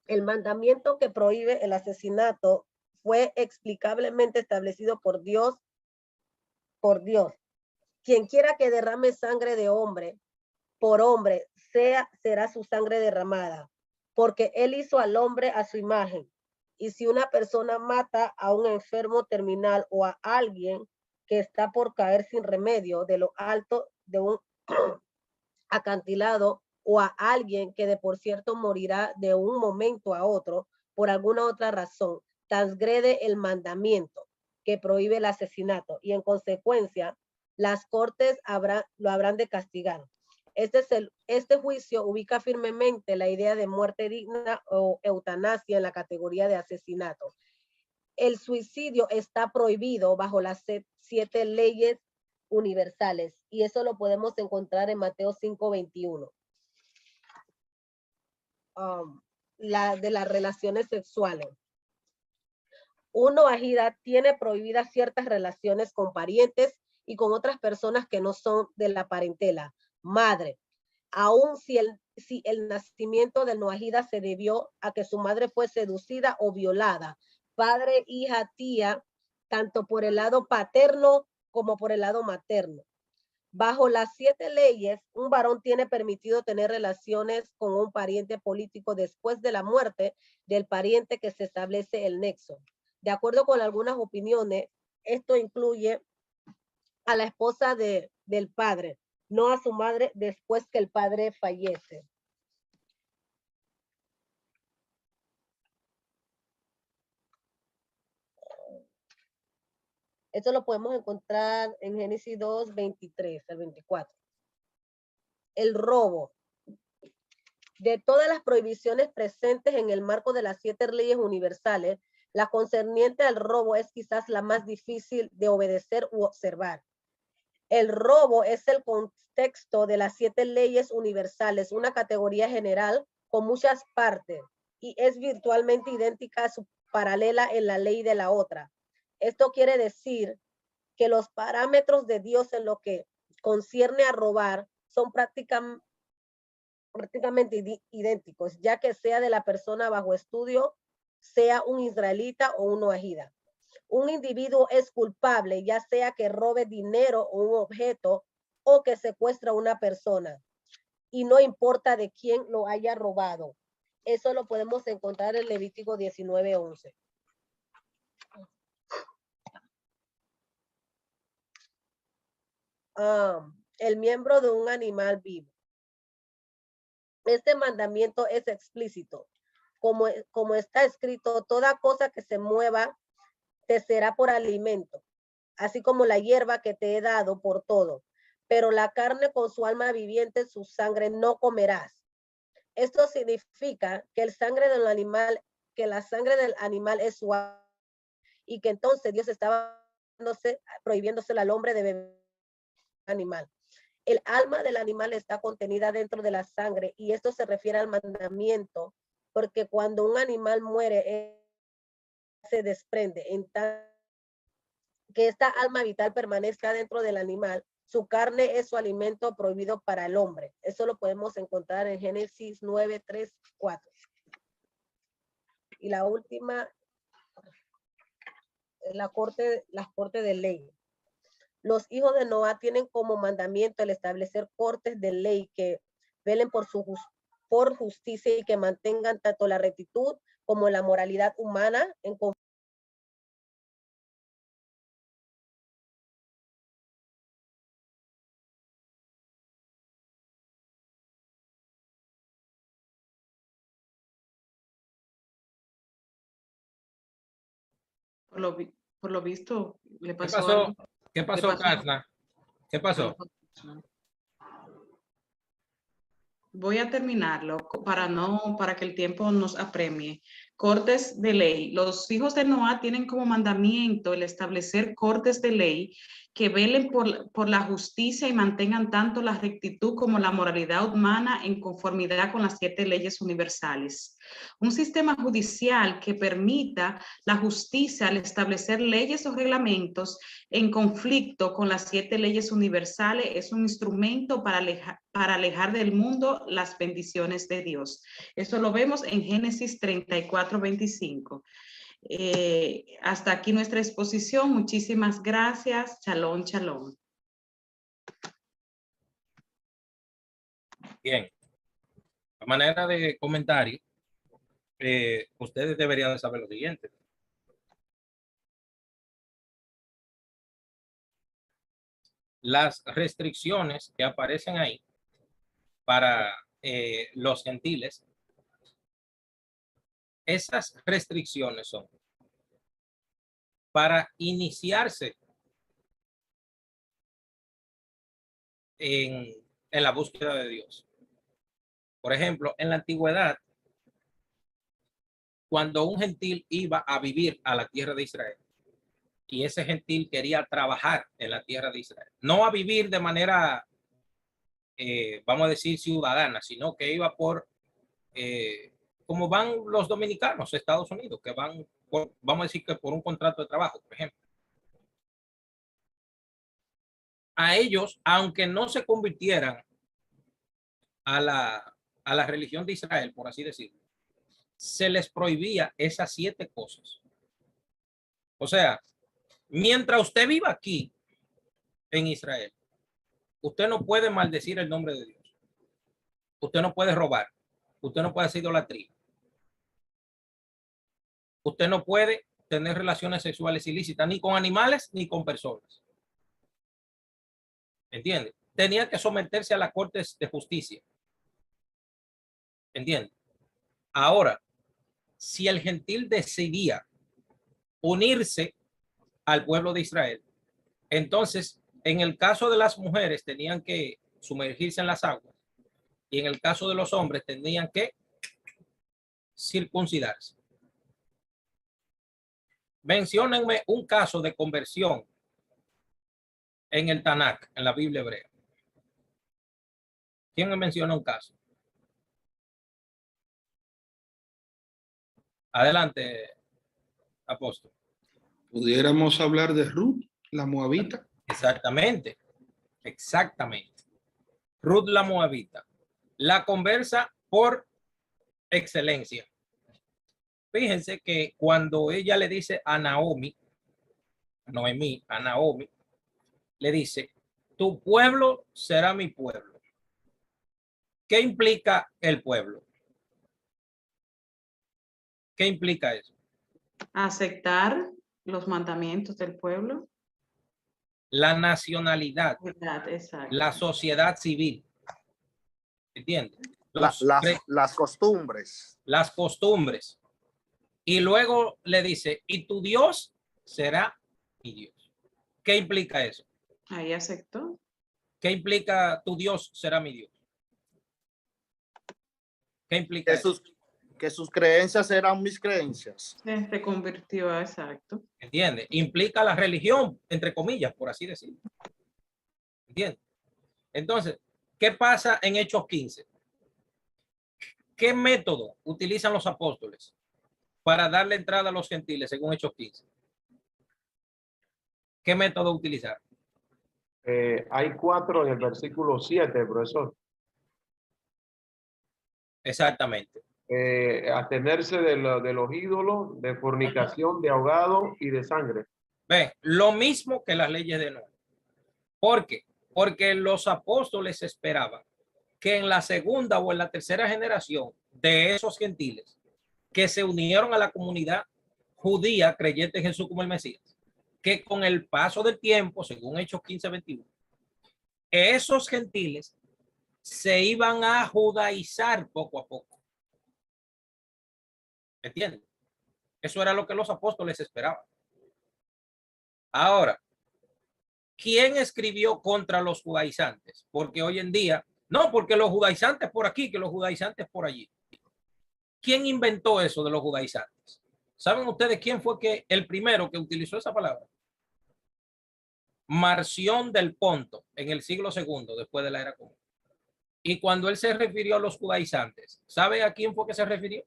El mandamiento que prohíbe el asesinato fue explicablemente establecido por Dios. Quien quiera que derrame sangre de hombre, por hombre, será su sangre derramada, porque él hizo al hombre a su imagen. Y si una persona mata a un enfermo terminal o a alguien que está por caer sin remedio de lo alto de un acantilado, o a alguien que de por cierto morirá de un momento a otro por alguna otra razón, transgrede el mandamiento que prohíbe el asesinato, y en consecuencia las cortes lo habrán de castigar. Este juicio ubica firmemente la idea de muerte digna o eutanasia en la categoría de asesinato. El suicidio está prohibido bajo las 7 leyes universales, y eso lo podemos encontrar en Mateo 5:21. De las relaciones sexuales. Un noahida tiene prohibidas ciertas relaciones con parientes y con otras personas que no son de la parentela, madre, aun si el nacimiento del noahida se debió a que su madre fue seducida o violada, padre, hija, tía, tanto por el lado paterno como por el lado materno. Bajo las 7 leyes, un varón tiene permitido tener relaciones con un pariente político después de la muerte del pariente que se establece el nexo. De acuerdo con algunas opiniones, esto incluye a la esposa del padre, no a su madre después que el padre fallece. Esto lo podemos encontrar en Génesis 2:23 al 24. El robo. De todas las prohibiciones presentes en el marco de las 7 leyes universales, la concerniente al robo es quizás la más difícil de obedecer u observar. El robo es el contexto de las 7 leyes universales, una categoría general con muchas partes, y es virtualmente idéntica a su paralela en la ley de la otra. Esto quiere decir que los parámetros de Dios en lo que concierne a robar son prácticamente idénticos, ya que sea de la persona bajo estudio, sea un israelita o un noahida. Un individuo es culpable, ya sea que robe dinero o un objeto o que secuestra a una persona, y no importa de quién lo haya robado. Eso lo podemos encontrar en Levítico 19:11. El miembro de un animal vivo. Este mandamiento es explícito. Como está escrito, toda cosa que se mueva te será por alimento, así como la hierba que te he dado por todo. Pero la carne con su alma viviente, su sangre no comerás. Esto significa que la sangre del animal es suave, y que entonces Dios estaba prohibiéndosela al hombre de beber animal. El alma del animal está contenida dentro de la sangre, y esto se refiere al mandamiento, porque cuando un animal muere, se desprende. En que esta alma vital permanezca dentro del animal, su carne es su alimento prohibido para el hombre. Eso lo podemos encontrar en Génesis 9:3-4. Y la última, las cortes de ley. Los hijos de Noah tienen como mandamiento el establecer cortes de ley que velen por justicia y que mantengan tanto la rectitud como la moralidad humana en Por lo visto, le ¿Qué pasó pasó? algo. ¿Qué pasó, pasó? Carla? ¿Qué pasó? Voy a terminarlo para que el tiempo nos apremie. Cortes de ley. Los hijos de Noah tienen como mandamiento el establecer cortes de ley que velen por la justicia y mantengan tanto la rectitud como la moralidad humana en conformidad con las 7 leyes universales. Un sistema judicial que permita la justicia al establecer leyes o reglamentos en conflicto con las 7 leyes universales es un instrumento para alejar del mundo las bendiciones de Dios. Eso lo vemos en Génesis 34:25. Hasta aquí nuestra exposición. Muchísimas gracias. Shalom, shalom. Bien. A manera de comentario, ustedes deberían de saber lo siguiente. Las restricciones que aparecen ahí para los gentiles, esas restricciones son para iniciarse en la búsqueda de Dios. Por ejemplo, en la antigüedad, cuando un gentil iba a vivir a la tierra de Israel y ese gentil quería trabajar en la tierra de Israel, no a vivir de manera, vamos a decir, ciudadana, sino que iba por, como van los dominicanos a Estados Unidos, que van, vamos a decir que por un contrato de trabajo, por ejemplo. A ellos, aunque no se convirtieran a la religión de Israel, por así decirlo, se les prohibía esas 7 cosas. O sea, mientras usted viva aquí en Israel, usted no puede maldecir el nombre de Dios. Usted no puede robar. Usted no puede hacer idolatría. Usted no puede tener relaciones sexuales ilícitas ni con animales ni con personas. ¿Entiende? Tenía que someterse a las cortes de justicia. ¿Entiende? Ahora, si el gentil decidía unirse al pueblo de Israel, entonces, en el caso de las mujeres tenían que sumergirse en las aguas y en el caso de los hombres tenían que circuncidarse. Menciónenme un caso de conversión en el Tanakh, en la Biblia hebrea. ¿Quién me menciona un caso? Adelante, apóstol. Pudiéramos hablar de Ruth, la moabita. Exactamente. Exactamente. Ruth la Moabita. La conversa por excelencia. Fíjense que cuando ella le dice a Naomi, Noemí, a Naomi, le dice, tu pueblo será mi pueblo. ¿Qué implica el pueblo? ¿Qué implica eso? Aceptar los mandamientos del pueblo. La nacionalidad, ¿Verdad? Exacto. la sociedad civil. ¿Entiendes? Las costumbres. Las costumbres. Y luego le dice, y tu Dios será mi Dios. ¿Qué implica eso? Ahí aceptó. ¿Qué implica tu Dios será mi Dios? ¿Qué implica eso? Que sus creencias eran mis creencias. Se convirtió, exacto. ¿Entiendes? Implica la religión, entre comillas, por así decirlo. ¿Entiendes? Entonces, ¿qué pasa en Hechos 15? ¿Qué método utilizan los apóstoles para darle entrada a los gentiles según Hechos 15? ¿Qué método utilizar? Hay 4 en el versículo 7, profesor. Exactamente. Atenerse de los ídolos, de fornicación, de ahogado y de sangre. Ven, lo mismo que las leyes de Noé. ¿Por qué? Porque los apóstoles esperaban que en la segunda o en la tercera generación de esos gentiles que se unieron a la comunidad judía creyente en Jesús como el Mesías, que con el paso del tiempo, según Hechos 15:21, esos gentiles se iban a judaizar poco a poco. ¿Entienden? Eso era lo que los apóstoles esperaban. Ahora, ¿quién escribió contra los judaizantes? Porque hoy en día, no, porque los judaizantes por aquí, que los judaizantes por allí. ¿Quién inventó eso de los judaizantes? ¿Saben ustedes quién fue el primero que utilizó esa palabra? Marción del Ponto, en el siglo II, después de la era común. Y cuando él se refirió a los judaizantes, ¿sabe a quién fue que se refirió?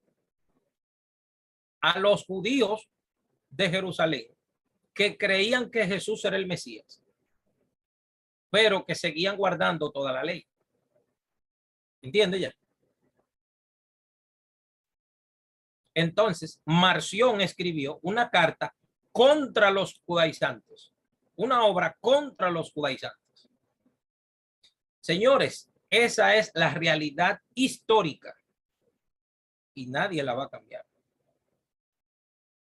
A los judíos de Jerusalén, que creían que Jesús era el Mesías, pero que seguían guardando toda la ley. ¿Entiende ya? Entonces, Marción escribió una carta contra los judaizantes, una obra contra los judaizantes. Señores, esa es la realidad histórica y nadie la va a cambiar.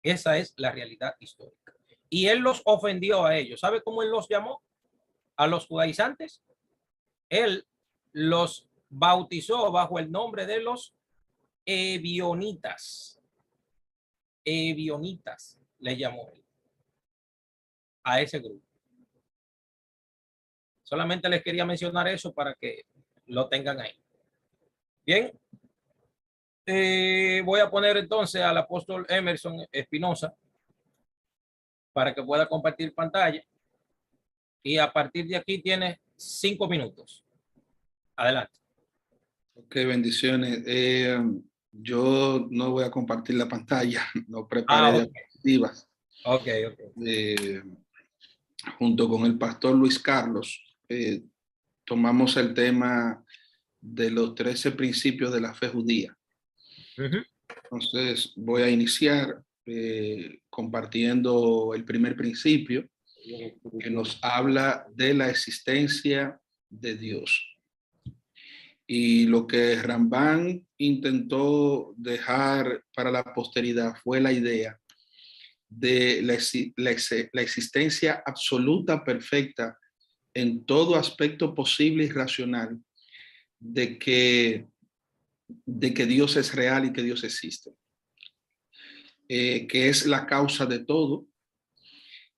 Esa es la realidad histórica. Y él los ofendió a ellos. ¿Sabe cómo él los llamó? A los judaizantes. Él los bautizó bajo el nombre de los ebionitas. Ebionitas le llamó él a ese grupo. Solamente les quería mencionar eso para que lo tengan ahí. Bien. Voy a poner entonces al apóstol Emerson Espinosa para que pueda compartir pantalla. Y a partir de aquí tiene 5 minutos. Adelante. Ok, bendiciones. Yo no voy a compartir la pantalla, no preparé diapositivas. Ok. Junto con el pastor Luis Carlos, tomamos el tema de los 13 principios de la fe judía. Entonces voy a iniciar compartiendo el primer principio que nos habla de la existencia de Dios. Y lo que Rambam intentó dejar para la posteridad fue la idea de la existencia absoluta, perfecta, en todo aspecto posible y racional, de que Dios es real y que Dios existe. Que es la causa de todo,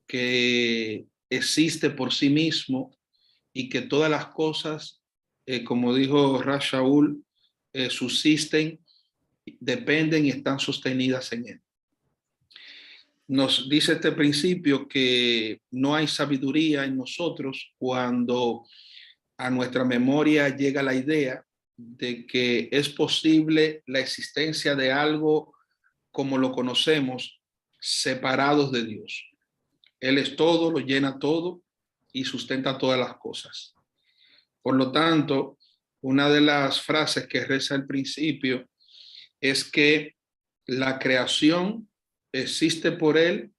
que existe por sí mismo y que todas las cosas, como dijo Ra's Shaul, subsisten, dependen y están sostenidas en él. Nos dice este principio que no hay sabiduría en nosotros cuando a nuestra memoria llega la idea de que es posible la existencia de algo como lo conocemos, separados de Dios. Él es todo, lo llena todo y sustenta todas las cosas. Por lo tanto, una de las frases que reza al principio es que la creación existe por él,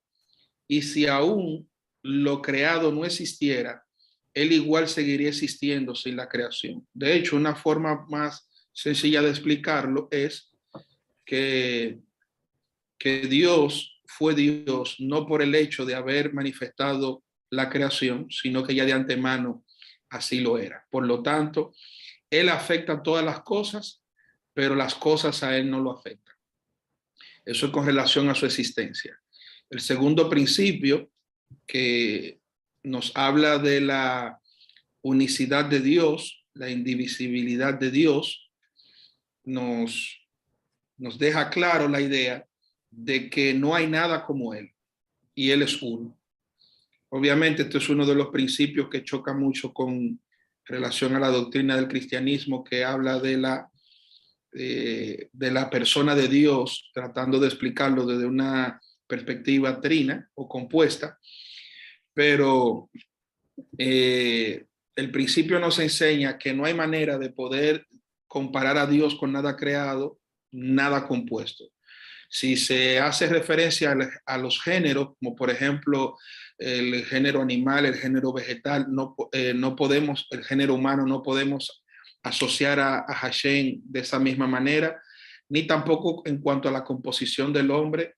y si aún lo creado no existiera, él igual seguiría existiendo sin la creación. De hecho, una forma más sencilla de explicarlo es que Dios fue Dios no por el hecho de haber manifestado la creación, sino que ya de antemano así lo era. Por lo tanto, él afecta a todas las cosas, pero las cosas a él no lo afectan. Eso es con relación a su existencia. El segundo principio, que nos habla de la unicidad de Dios, la indivisibilidad de Dios, nos deja claro la idea de que no hay nada como Él, y Él es uno. Obviamente, esto es uno de los principios que choca mucho con relación a la doctrina del cristianismo, que habla de la persona de Dios, tratando de explicarlo desde una perspectiva trina o compuesta, pero el principio nos enseña que no hay manera de poder comparar a Dios con nada creado, nada compuesto. Si se hace referencia a los géneros, como por ejemplo el género animal, el género vegetal, no podemos, el género humano, no podemos asociar a Hashem de esa misma manera, ni tampoco en cuanto a la composición del hombre,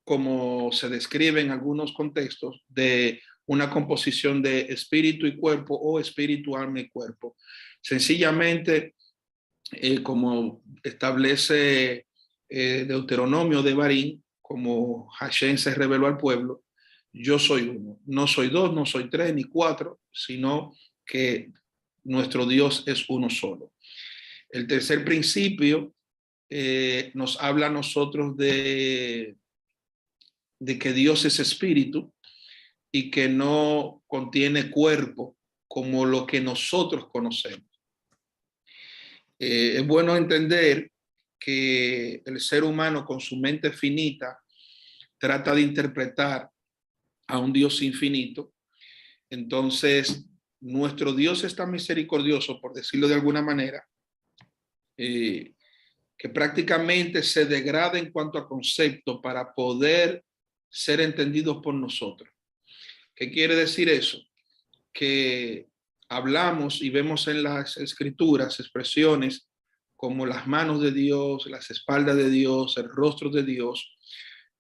como se describe en algunos contextos, de una composición de espíritu y cuerpo, o espíritu, alma y cuerpo. Sencillamente, como establece Deuteronomio de Barín, como Hashem se reveló al pueblo: yo soy uno, no soy dos, no soy tres ni cuatro, sino que nuestro Dios es uno solo. El tercer principio nos habla a nosotros de que Dios es espíritu y que no contiene cuerpo como lo que nosotros conocemos. Es bueno entender que el ser humano, con su mente finita, trata de interpretar a un Dios infinito. Entonces, nuestro Dios es tan misericordioso, por decirlo de alguna manera, que prácticamente se degrada en cuanto a concepto para poder ser entendidos por nosotros. ¿Qué quiere decir eso? Que hablamos y vemos en las escrituras expresiones como las manos de Dios, las espaldas de Dios, el rostro de Dios,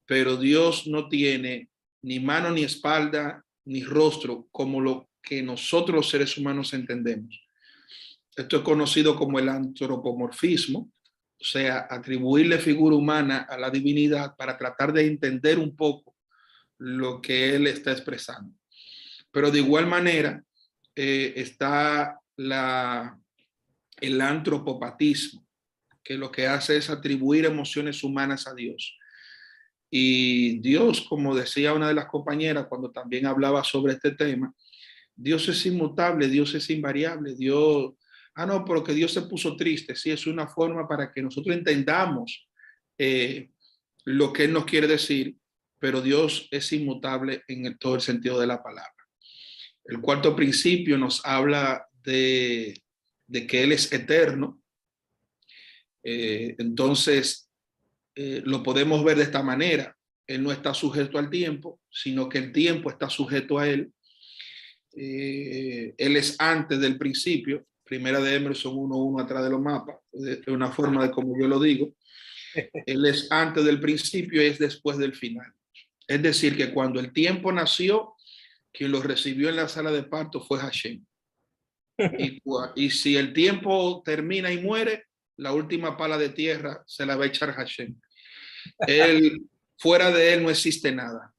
pero Dios no tiene ni mano, ni espalda, ni rostro como lo que nosotros los seres humanos entendemos. Esto es conocido como el antropomorfismo, o sea, atribuirle figura humana a la divinidad para tratar de entender un poco lo que él está expresando. Pero de igual manera está el antropopatismo, que lo que hace es atribuir emociones humanas a Dios. Y Dios, como decía una de las compañeras cuando también hablaba sobre este tema, Dios es inmutable, Dios es invariable, Dios... no, pero que Dios se puso triste. Sí, es una forma para que nosotros entendamos lo que Él nos quiere decir, pero Dios es inmutable en todo el sentido de la palabra. El cuarto principio nos habla de que Él es eterno. Entonces, lo podemos ver de esta manera. Él no está sujeto al tiempo, sino que el tiempo está sujeto a Él. Él es antes del principio. Primera de Emerson 1:1 atrás de los mapas, de una forma de como yo lo digo. Él es antes del principio y es después del final. Es decir, que cuando el tiempo nació, quien lo recibió en la sala de parto fue Hashem. Y si el tiempo termina y muere, la última pala de tierra se la va a echar Hashem. Fuera de él no existe nada.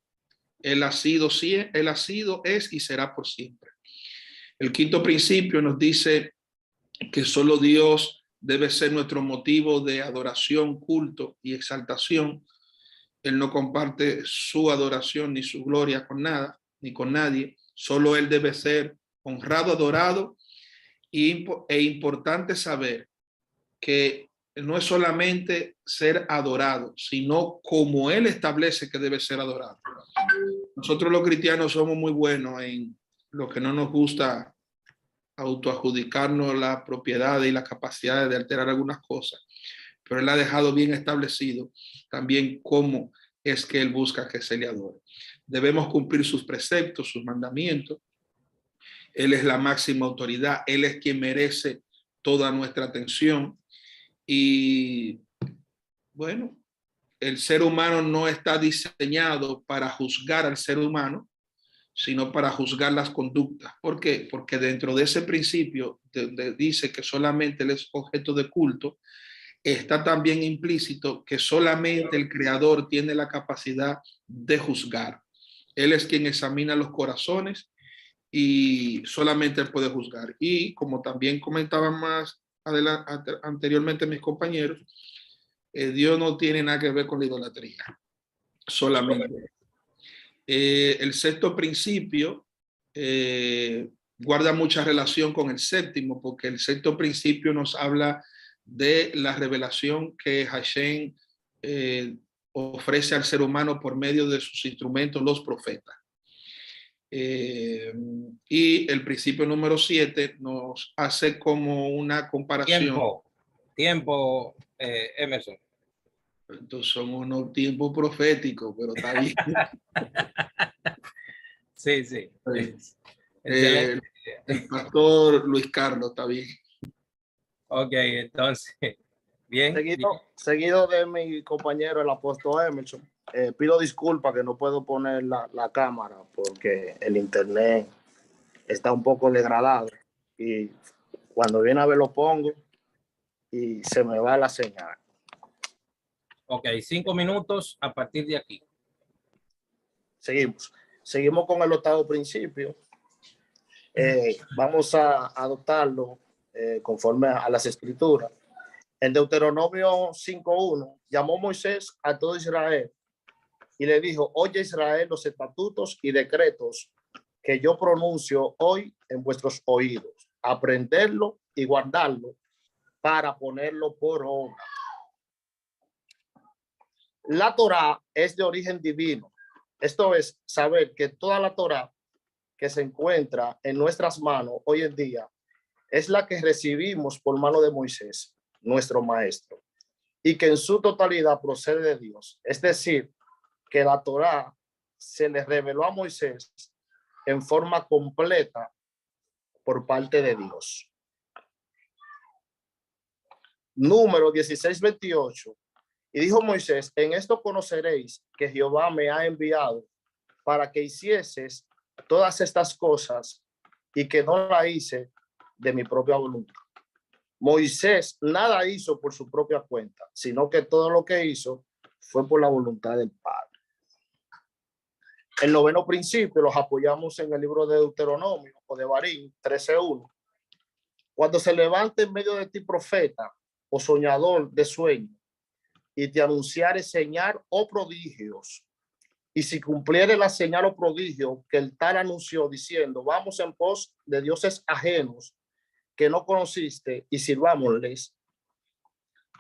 Él ha sido, es y será por siempre. El quinto principio nos dice que solo Dios debe ser nuestro motivo de adoración, culto y exaltación. Él no comparte su adoración ni su gloria con nada, ni con nadie. Solo Él debe ser honrado, adorado, e importante saber que no es solamente ser adorado, sino como Él establece que debe ser adorado. Nosotros los cristianos somos muy buenos en lo que no nos gusta autoadjudicarnos la propiedad y la capacidad de alterar algunas cosas, pero Él ha dejado bien establecido también cómo es que Él busca que se le adore. Debemos cumplir sus preceptos, sus mandamientos. Él es la máxima autoridad, Él es quien merece toda nuestra atención. Y bueno, el ser humano no está diseñado para juzgar al ser humano, sino para juzgar las conductas. ¿Por qué? Porque dentro de ese principio, donde dice que solamente Él es objeto de culto, está también implícito que solamente el Creador tiene la capacidad de juzgar. Él es quien examina los corazones y solamente Él puede juzgar. Y como también comentaban más anteriormente mis compañeros, Dios no tiene nada que ver con la idolatría, solamente. El sexto principio guarda mucha relación con el séptimo, porque el sexto principio nos habla de la revelación que Hashem ofrece al ser humano por medio de sus instrumentos, los profetas. Y el principio número 7 nos hace como una comparación. Tiempo, Emerson. Entonces son unos tiempos proféticos, pero está bien. Sí, sí. El pastor Luis Carlos, está bien. Ok, entonces, bien. Seguido de mi compañero, el apóstol Emerson, pido disculpas que no puedo poner la cámara porque el internet está un poco degradado y cuando viene a ver lo pongo y se me va la señal. Ok, 5 minutos a partir de aquí. Seguimos con el octavo principio. Vamos a adoptarlo conforme a las escrituras. En Deuteronomio 5:1 llamó Moisés a todo Israel y le dijo: oye Israel, los estatutos y decretos que yo pronuncio hoy en vuestros oídos, aprenderlo y guardarlo para ponerlo por obra. La Torá es de origen divino. Esto es saber que toda la Torá que se encuentra en nuestras manos hoy en día es la que recibimos por mano de Moisés, nuestro maestro, y que en su totalidad procede de Dios. Es decir, que la Torá se le reveló a Moisés en forma completa por parte de Dios. Número 16:28. Y dijo Moisés: en esto conoceréis que Jehová me ha enviado para que hicieses todas estas cosas y que no la hice de mi propia voluntad. Moisés nada hizo por su propia cuenta, sino que todo lo que hizo fue por la voluntad del Padre. El noveno principio los apoyamos en el libro de Deuteronomio o de Barín 13:1. Cuando se levante en medio de ti profeta o soñador de sueño y te anunciare señal o prodigios, y si cumpliere la señal o prodigio que el tal anunció diciendo: vamos en pos de dioses ajenos que no conociste y sirvámosles,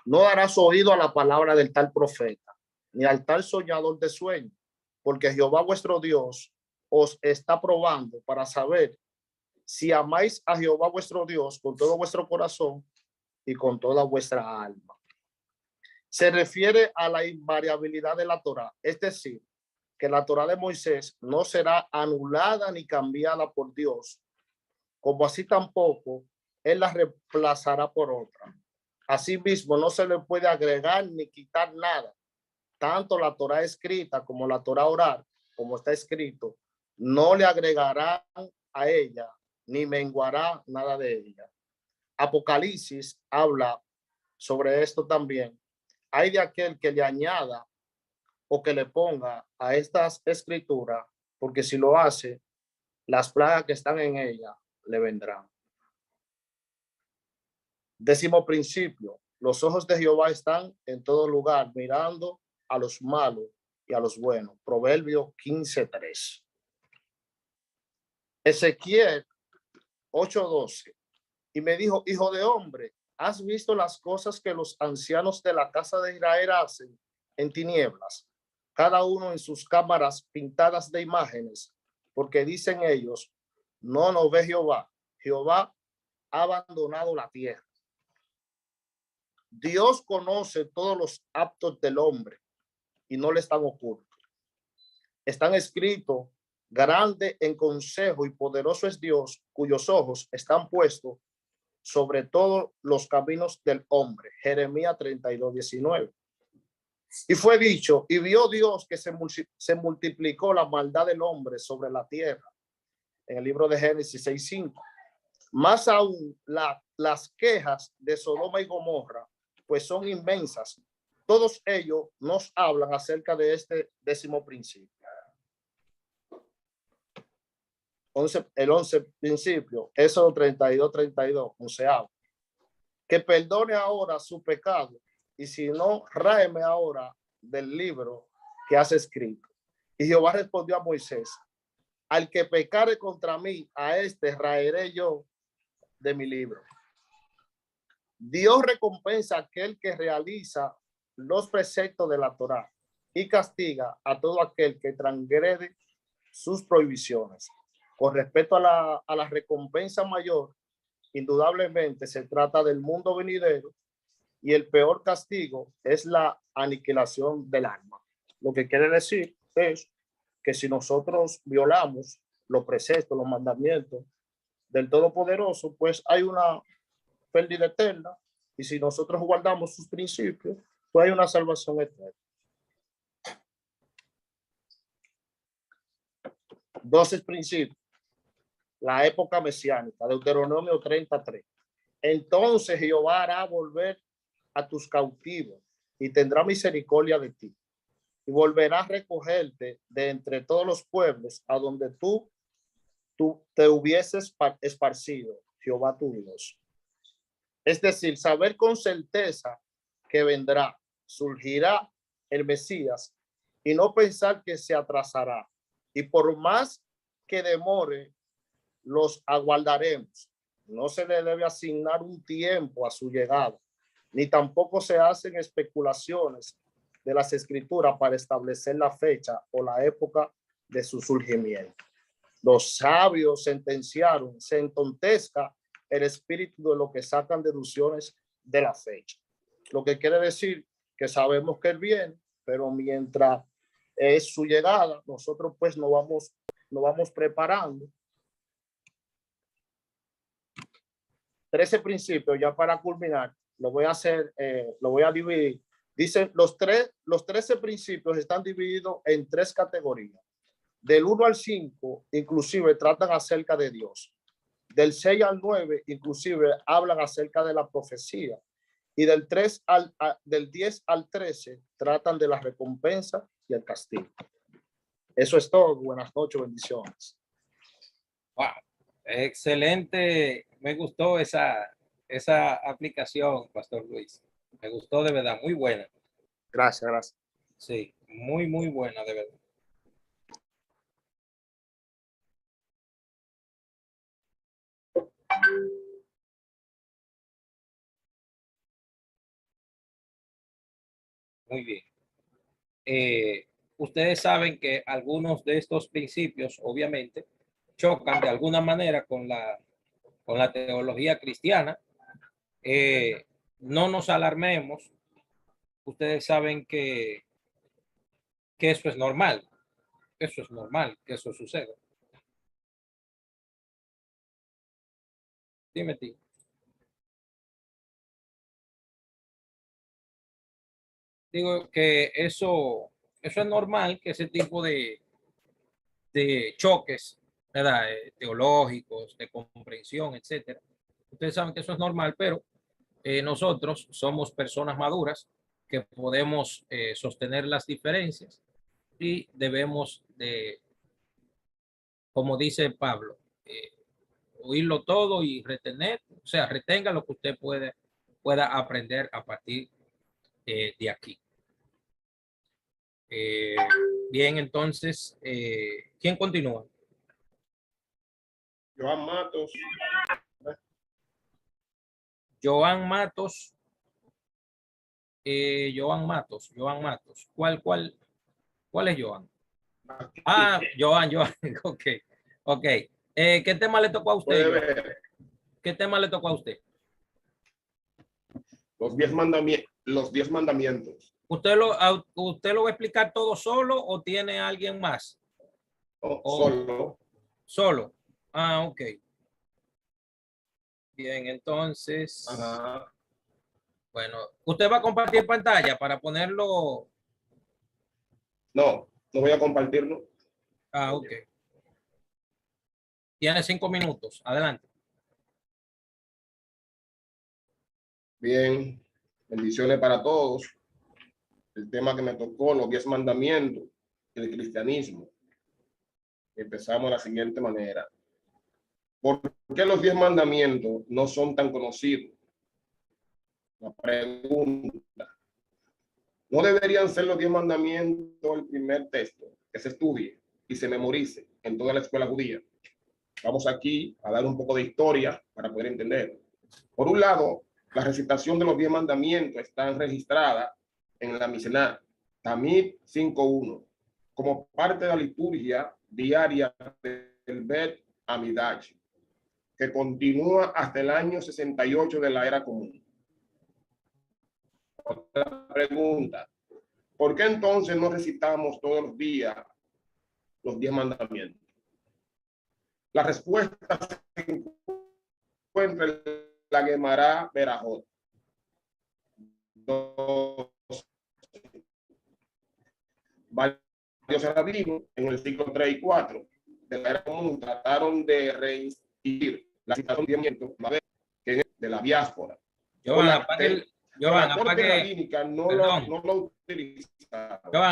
no darás oído a la palabra del tal profeta, ni al tal soñador de sueño, porque Jehová vuestro Dios os está probando para saber si amáis a Jehová vuestro Dios con todo vuestro corazón y con toda vuestra alma. Se refiere a la invariabilidad de la Torá, es decir, que la Torá de Moisés no será anulada ni cambiada por Dios, como así tampoco Él la reemplazará por otra. Asimismo, no se le puede agregar ni quitar nada. Tanto la Torá escrita como la Torá oral, como está escrito, no le agregarán a ella ni menguará nada de ella. Apocalipsis habla sobre esto también. Hay de aquel que le añada o que le ponga a estas escrituras, porque si lo hace, las plagas que están en ella le vendrán. Décimo principio: los ojos de Jehová están en todo lugar, mirando a los malos y a los buenos. Proverbio 15:3. Ezequiel 8:12. Y me dijo: hijo de hombre, ¿has visto las cosas que los ancianos de la casa de Israel hacen en tinieblas, cada uno en sus cámaras pintadas de imágenes? Porque dicen ellos: no nos ve Jehová. Jehová ha abandonado la tierra. Dios conoce todos los actos del hombre y no le están ocultos. Están escritos: grande en consejo y poderoso es Dios, cuyos ojos están puestos sobre todos los caminos del hombre. Jeremías 32:19. Y fue dicho, y vio Dios que se multiplicó la maldad del hombre sobre la tierra. En el libro de Génesis 6:5. Más aún las quejas de Sodoma y Gomorra, pues son inmensas. Todos ellos nos hablan acerca de este 10º principio. El 11 principio, Éxodo 32:32, 11. Que perdone ahora su pecado, y si no, ráeme ahora del libro que has escrito. Y Jehová respondió a Moisés: al que pecare contra mí, a este raeré yo de mi libro. Dios recompensa a aquel que realiza los preceptos de la Torá y castiga a todo aquel que transgrede sus prohibiciones. Con respecto a la recompensa mayor, indudablemente se trata del mundo venidero, y el peor castigo es la aniquilación del alma. Lo que quiere decir es que si nosotros violamos los preceptos, los mandamientos del Todopoderoso, pues hay una pérdida eterna, y si nosotros guardamos sus principios, pues hay una salvación eterna. 12 principios. La época mesiánica, Deuteronomio 33. Entonces Jehová hará volver a tus cautivos y tendrá misericordia de ti, y volverá a recogerte de entre todos los pueblos a donde tú te hubieses esparcido, Jehová tu Dios. Es decir, saber con certeza que vendrá, surgirá el Mesías, y no pensar que se atrasará. Y por más que demore, los aguardaremos. No se le debe asignar un tiempo a su llegada, ni tampoco se hacen especulaciones de las escrituras para establecer la fecha o la época de su surgimiento. Los sabios sentenciaron: se entontezca el espíritu de lo que sacan deducciones de la fecha. Lo que quiere decir que sabemos que él viene, pero mientras es su llegada, nosotros pues nos vamos preparando. 13 principios, ya para culminar, lo voy a dividir. Dicen los 13 principios están divididos en 3 categorías. Del 1 al 5, inclusive tratan acerca de Dios. Del 6 al 9, inclusive hablan acerca de la profecía. Y del 10 al 13, tratan de la recompensa y el castigo. Eso es todo. Buenas noches, bendiciones. Wow, excelente. Me gustó esa aplicación, Pastor Luis. Me gustó de verdad, muy buena. Gracias. Sí, muy buena, de verdad. Muy bien. Ustedes saben que algunos de estos principios, obviamente, chocan de alguna manera con la teología cristiana. No nos alarmemos. Ustedes saben que eso es normal. Eso es normal, que eso suceda. Dime, tío. Digo que eso es normal, que ese tipo de choques, ¿verdad? Teológicos, de comprensión, etcétera. Ustedes saben que eso es normal, pero nosotros somos personas maduras que podemos sostener las diferencias, y debemos de, como dice Pablo, oírlo todo y retener, o sea, retenga lo que usted pueda aprender a partir de aquí. Bien, entonces, ¿quién continúa? Joan Matos. Joan Matos. Joan Matos. ¿Cuál es Joan? Ah, Joan. Ok. ¿Qué tema le tocó a usted? ¿Qué tema le tocó a usted? Los 10 mandamientos. Los 10 mandamientos. ¿Usted lo va a explicar todo solo o tiene alguien más? Solo. Solo. Ah, ok. Bien, entonces. Ajá. Bueno, ¿usted va a compartir pantalla para ponerlo? No voy a compartirlo. Ah, ok. Tiene 5 minutos. Adelante. Bien, bendiciones para todos. El tema que me tocó, los 10 mandamientos del cristianismo. Empezamos de la siguiente manera. ¿Por qué los 10 mandamientos no son tan conocidos? La pregunta. ¿No deberían ser los 10 mandamientos el primer texto que se estudie y se memorice en toda la escuela judía? Vamos aquí a dar un poco de historia para poder entender. Por un lado, la recitación de los 10 mandamientos está registrada en la Misná, Tamid 5.1, como parte de la liturgia diaria del Bet Amidash, que continúa hasta el año 68 de la era común. Otra pregunta. ¿Por qué entonces no recitamos todos los días los 10 mandamientos? La respuesta se encuentra en la Gemara Berajot. Varios rabinos en el siglo 3 y 4 de la era común trataron de reinstituir la citación de la diáspora. Jovan,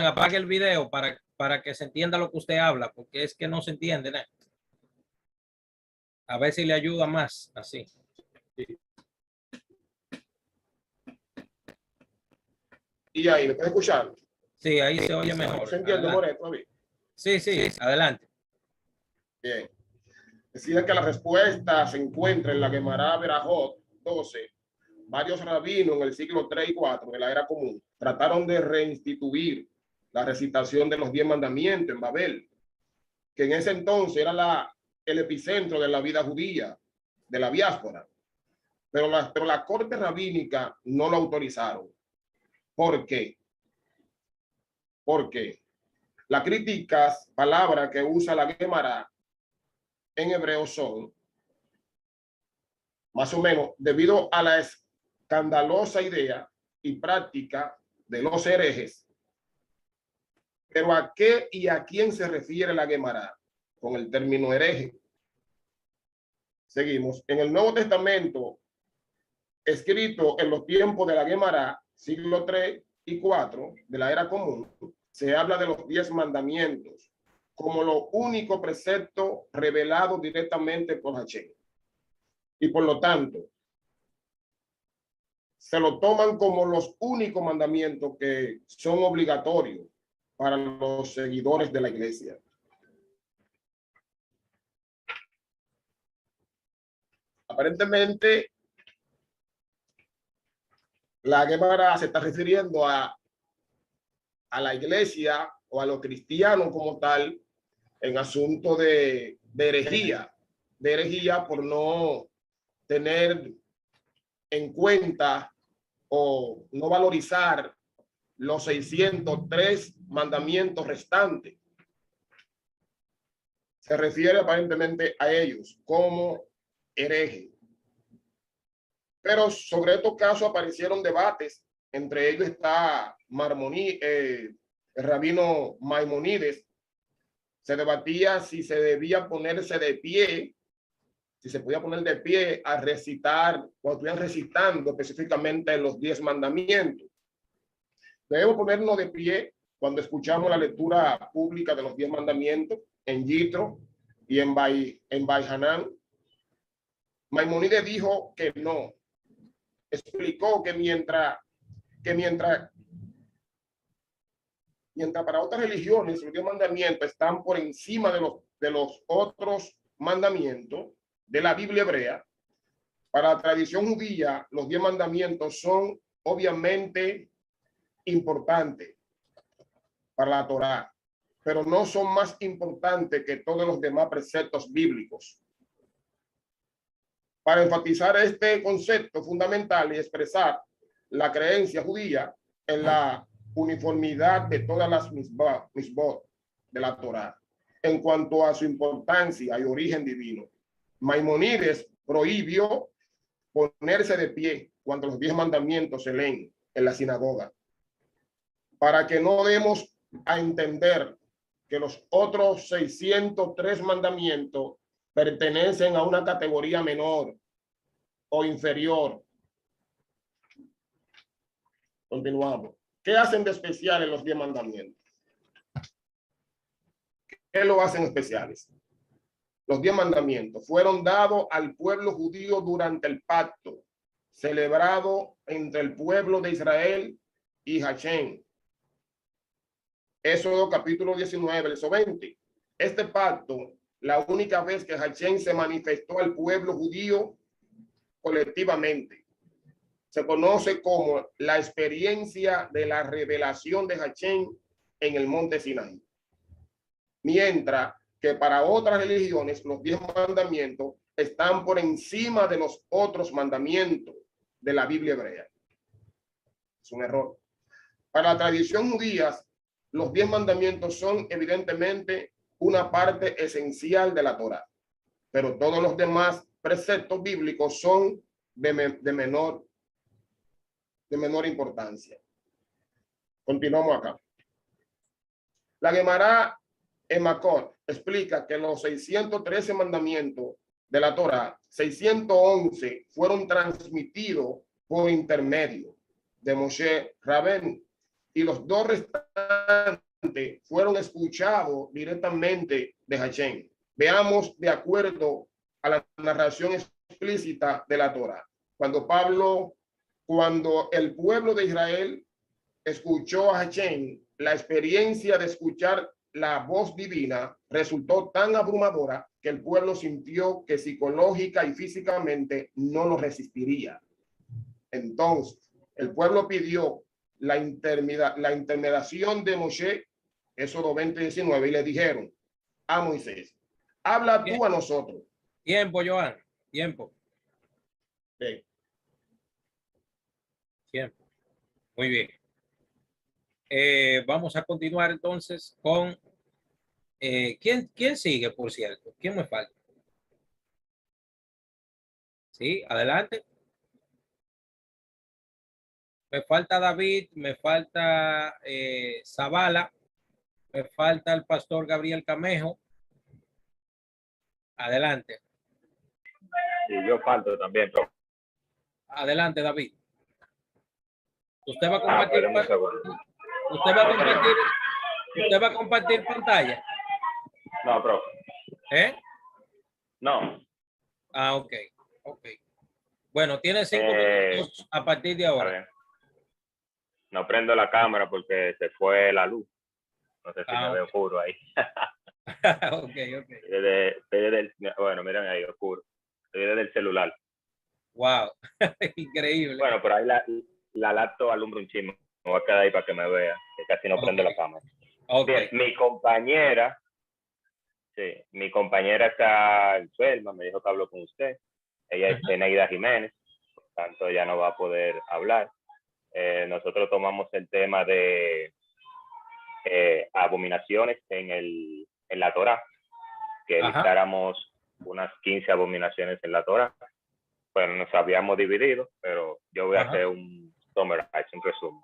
apague el video para que se entienda lo que usted habla, porque es que no se entiende, ¿no? A ver si le ayuda más así. Y ahí, ¿me puede escuchar? Sí, ahí se oye mejor. ¿Se entiende, Moreto? Sí, adelante. Bien. Decía que la respuesta se encuentra en la Gemara Berajot 12. Varios rabinos en el siglo 3 y 4 de la era común trataron de reinstituir la recitación de los 10 mandamientos en Babel, que en ese entonces era el epicentro de la vida judía, de la diáspora. Pero la corte rabínica no lo autorizaron. ¿Por qué? Porque las críticas, palabras que usa la Gemara en hebreo son, más o menos, debido a la escandalosa idea y práctica de los herejes. Pero ¿a qué y a quién se refiere la Gemara con el término hereje? Seguimos. En el Nuevo Testamento, escrito en los tiempos de la Gemara, siglo 3 y 4 de la era común, se habla de los 10 mandamientos como lo único precepto revelado directamente por Hashem. Y por lo tanto, se lo toman como los únicos mandamientos que son obligatorios para los seguidores de la iglesia. Aparentemente, la Gemara se está refiriendo a la iglesia o a los cristianos como tal en asunto de herejía por no tener en cuenta o no valorizar los 603 mandamientos restantes. Se refiere aparentemente a ellos como herejes. Pero sobre estos casos aparecieron debates. Entre ellos está el rabino Maimonides. Se debatía si se debía ponerse de pie, si se podía poner de pie a recitar, cuando estuvieran recitando específicamente los 10 mandamientos. Debemos ponernos de pie cuando escuchamos la lectura pública de los 10 mandamientos en Yitro y en Baihanán. Maimonides dijo que no. Explicó que mientras para otras religiones los 10 mandamientos están por encima de los otros mandamientos de la Biblia hebrea, para la tradición judía los 10 mandamientos son obviamente importantes para la Torá, pero no son más importantes que todos los demás preceptos bíblicos. para enfatizar este concepto fundamental y expresar la creencia judía en la uniformidad de todas las misbot de la Torá en cuanto a su importancia y origen divino. Maimonides prohibió ponerse de pie cuando los 10 mandamientos se leen en la sinagoga, para que no demos a entender que los otros 603 mandamientos pertenecen a una categoría menor o inferior. Continuamos. ¿Qué hacen de especiales los 10 mandamientos? ¿Qué lo hacen especiales? Los 10 mandamientos fueron dados al pueblo judío durante el pacto celebrado entre el pueblo de Israel y Hashem. Éxodo capítulo 19, verso 20. Este pacto, la única vez que Hashem se manifestó al pueblo judío colectivamente, se conoce como la experiencia de la revelación de Hashem en el monte Sinaí. Mientras que para otras religiones los 10 mandamientos están por encima de los otros mandamientos de la Biblia hebrea. Es un error. Para la tradición judía, los 10 mandamientos son evidentemente una parte esencial de la Torá, pero todos los demás preceptos bíblicos son de menor importancia. Continuamos acá. La Gemara en Makot explica que los 613 mandamientos de la Torá, 611 fueron transmitidos por intermedio de Moshe Rabenu y los 2 restantes fueron escuchados directamente de Hashem. Veamos de acuerdo a la narración explícita de la Torá. Cuando el pueblo de Israel escuchó a Hashem, la experiencia de escuchar la voz divina resultó tan abrumadora que el pueblo sintió que psicológica y físicamente no lo resistiría. Entonces, el pueblo pidió la intermediación de Moshe, Éxodo 20:19, y le dijeron a Moisés, habla tú a nosotros. Tiempo, Joan, tiempo. Sí. Tiempo. Muy bien. Vamos a continuar entonces con ¿quién sigue, por cierto? ¿Quién me falta? Sí, adelante. Me falta David, me falta Zavala, me falta el pastor Gabriel Camejo. Adelante. Sí, yo falto también, pero... Adelante, David. Usted va a espérame compartir, un segundo. usted va a compartir pantalla. No, profe. No. Ah, ok. Bueno, tiene 5 minutos a partir de ahora. A ver. No prendo la cámara porque se fue la luz. No sé si me veo oscuro ahí. Ok. Bueno, miren ahí, oscuro. Estoy desde el celular. Wow, increíble. Bueno, por ahí la laptop alumbra un chisme. Me voy a quedar ahí para que me vea, que casi no prende la cámara. Bien, mi compañera está enferma, me dijo que habló con usted. Ella es Eneida Jiménez, por tanto ya no va a poder hablar. Nosotros tomamos el tema de abominaciones en la Torá, que listáramos unas 15 abominaciones en la Torá. Bueno, nos habíamos dividido, pero yo voy a hacer un resumen.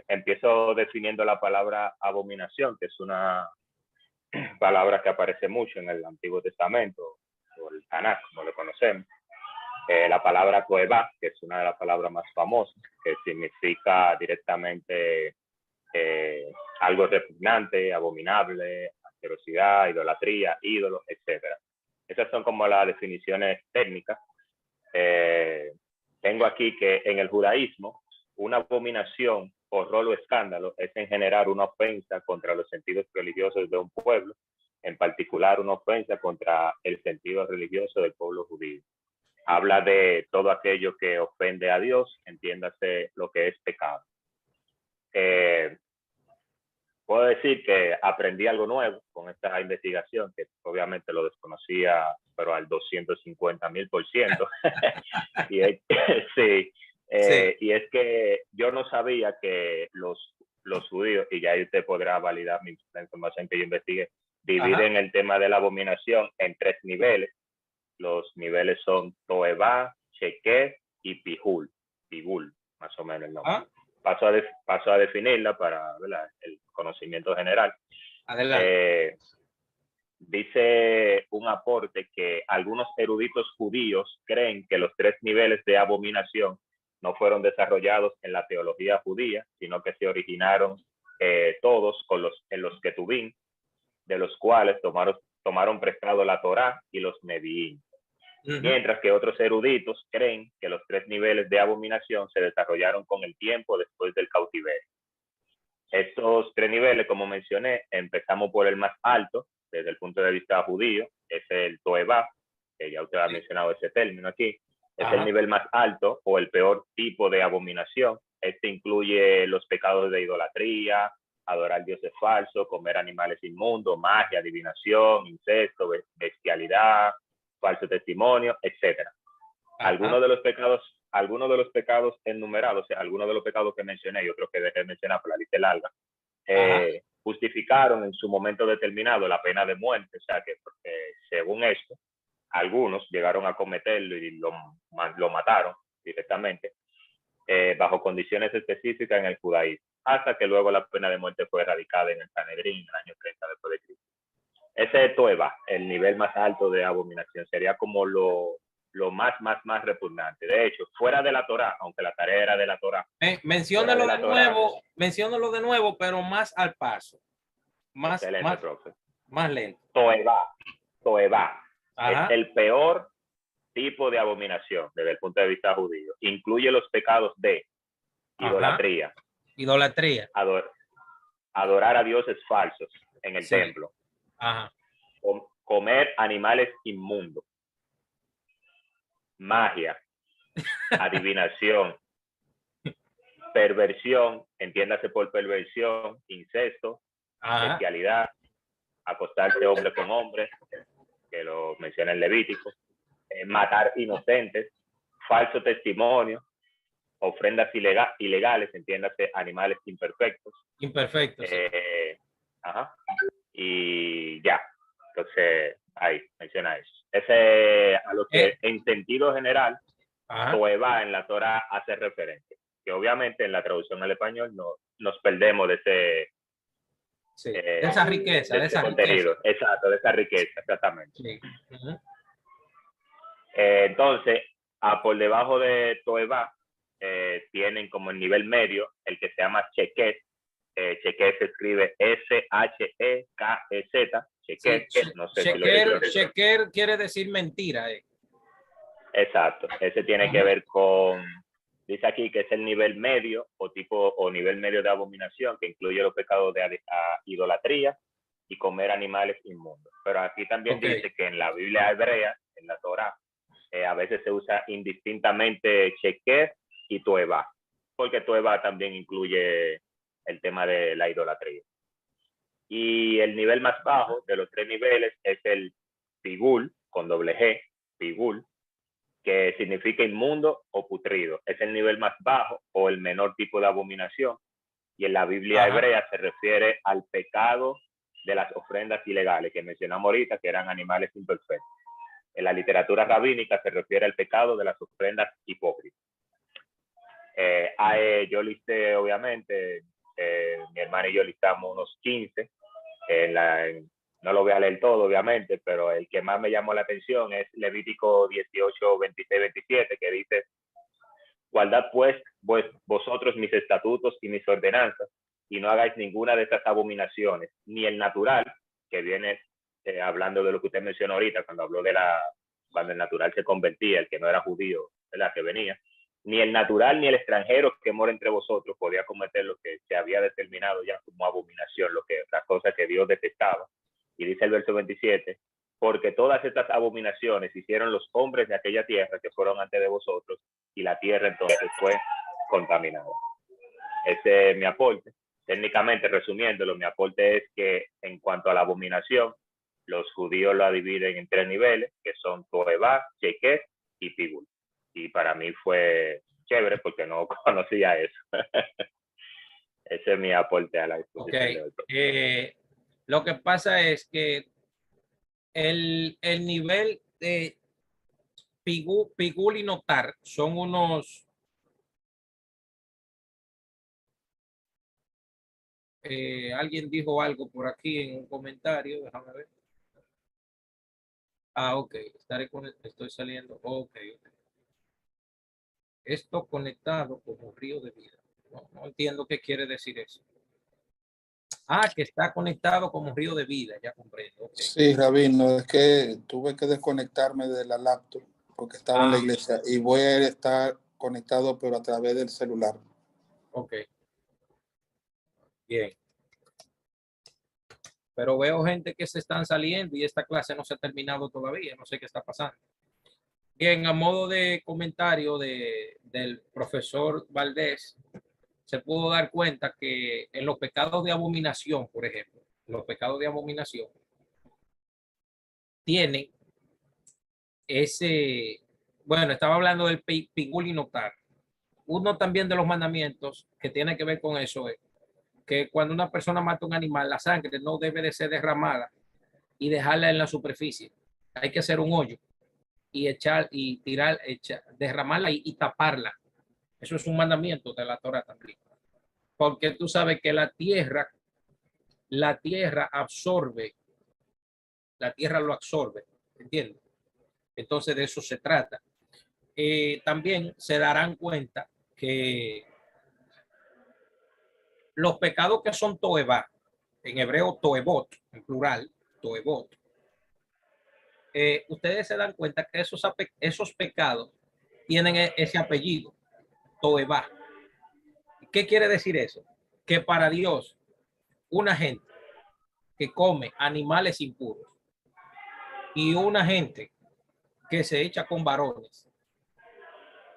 Empiezo definiendo la palabra abominación, que es una palabra que aparece mucho en el Antiguo Testamento, o el Tanakh, como lo conocemos. La palabra toeba, que es una de las palabras más famosas, que significa directamente algo repugnante, abominable, asquerosidad, idolatría, ídolos, etc. Esas son como las definiciones técnicas. Tengo aquí que en el judaísmo, una abominación o rolo o escándalo es en general una ofensa contra los sentidos religiosos de un pueblo, en particular una ofensa contra el sentido religioso del pueblo judío. Habla de todo aquello que ofende a Dios, entiéndase lo que es pecado. Puedo decir que aprendí algo nuevo con esta investigación, que obviamente lo desconocía pero al 250,000%. Sí, Sí. y es que yo no sabía que los judíos, y ya ahí usted podrá validar la información que yo investigué, dividen el tema de la abominación en 3 niveles. Los niveles son Toebá, Sheker y Pigul, más o menos el nombre. Paso a definirla para, ¿verdad?, el conocimiento general. Adelante. Dice un aporte que algunos eruditos judíos creen que los 3 niveles de abominación no fueron desarrollados en la teología judía, sino que se originaron todos en los Ketubim, de los cuales tomaron prestado la Torá y los Nevi'im. Mientras que otros eruditos creen que los 3 niveles de abominación se desarrollaron con el tiempo después del cautiverio. Estos 3 niveles, como mencioné, empezamos por el más alto, desde el punto de vista judío, es el Toebá, que ya usted ha mencionado ese término aquí. Es el nivel más alto o el peor tipo de abominación. Este incluye los pecados de idolatría, adorar dioses falsos, comer animales inmundos, magia, adivinación, incesto, bestialidad, falso testimonio, etc. Algunos de los pecados enumerados, o sea, algunos de los pecados que mencioné y otros que dejé de mencionar por la lista larga, justificaron en su momento determinado la pena de muerte. O sea que según esto, algunos llegaron a cometerlo y lo mataron directamente bajo condiciones específicas en el judaísmo, hasta que luego la pena de muerte fue erradicada en el Sanedrín en el año 30 después de Cristo. Ese es Toeba, el nivel más alto de abominación. Sería como lo más repugnante. De hecho, fuera de la Torá, aunque la tarea era de la Torá. Menciónalo de nuevo, pero más al paso. Más lento. Toeba es el peor tipo de abominación desde el punto de vista judío. Incluye los pecados de idolatría. Adorar a dioses falsos en el templo. Comer animales inmundos. Magia. Adivinación. Perversión, entiéndase por perversión, incesto, bestialidad, acostarse hombre con hombre, que lo menciona el Levítico, matar inocentes, falso testimonio, ofrendas ilegales, entiéndase animales imperfectos. Y ya, entonces ahí menciona eso. Ese a lo que en sentido general Toeba en la Torá hace referencia, que obviamente en la traducción al español nos perdemos de ese de esa riqueza, de esa contenido. Exacto, de esa riqueza, exactamente. Entonces, por debajo de Toeba tienen como el nivel medio el que se llama Sheker. Sheker se escribe S-H-E-K-E-Z. Sheker quiere decir mentira. Exacto, ese tiene que ver con, dice aquí que es el nivel medio o nivel medio de abominación, que incluye los pecados de idolatría y comer animales inmundos. Pero aquí también dice que en la Biblia hebrea, en la Torá, a veces se usa indistintamente Sheker y Toeba, porque Toeba también incluye el tema de la idolatría. Y el nivel más bajo de los 3 niveles es el Pigul, con doble G, Pigul, que significa inmundo o putrido. Es el nivel más bajo o el menor tipo de abominación. Y en la Biblia hebrea se refiere al pecado de las ofrendas ilegales que mencionamos ahorita, que eran animales imperfectos. En la literatura rabínica se refiere al pecado de las ofrendas hipócritas. Yo listé, obviamente, mi hermana y yo listamos unos 15. No lo voy a leer todo, obviamente, pero el que más me llamó la atención es Levítico 18, 26, 27, que dice: guardad pues vosotros mis estatutos y mis ordenanzas, y no hagáis ninguna de estas abominaciones, ni el natural, que viene hablando de lo que usted mencionó ahorita, cuando habló de cuando el natural se convertía, el que no era judío, ¿verdad?, que venía, ni el natural ni el extranjero que mora entre vosotros podía cometer lo que se había determinado ya como abominación, las cosas que Dios detestaba. Y dice el verso 27, porque todas estas abominaciones hicieron los hombres de aquella tierra que fueron antes de vosotros, y la tierra entonces fue contaminada. Ese es mi aporte. Técnicamente, resumiéndolo, mi aporte es que en cuanto a la abominación, los judíos la dividen en 3 niveles, que son Toevá, Sheket y Pigul. Y para mí fue chévere porque no conocía eso. Ese es mi aporte a la discusión de hoy. Lo que pasa es que el nivel de Pigul y Notar son unos... alguien dijo algo por aquí en un comentario, déjame ver. Ok, estoy saliendo. Ok. Esto conectado como río de vida. No entiendo qué quiere decir eso. Que está conectado como río de vida, ya comprendo. Okay. Sí, Rabino, es que tuve que desconectarme de la laptop porque estaba en la iglesia y voy a estar conectado pero a través del celular. Ok. Bien. Pero veo gente que se están saliendo y esta clase no se ha terminado todavía, no sé qué está pasando. Bien, a modo de comentario del profesor Valdés, se pudo dar cuenta que en los pecados de abominación, por ejemplo, los pecados de abominación tienen bueno, estaba hablando del Pigul y Notar. Uno también de los mandamientos que tiene que ver con eso es que cuando una persona mata un animal, la sangre no debe de ser derramada y dejarla en la superficie. Hay que hacer un hoyo y derramarla y taparla. Eso es un mandamiento de la Torah también. Porque tú sabes que la tierra absorbe, la tierra lo absorbe, ¿entiendes? Entonces de eso se trata. También se darán cuenta que los pecados que son toevá, en hebreo toevot, en plural, toevot, ustedes se dan cuenta que esos pecados tienen ese apellido, toevá. ¿Qué quiere decir eso? Que para Dios, una gente que come animales impuros y una gente que se echa con varones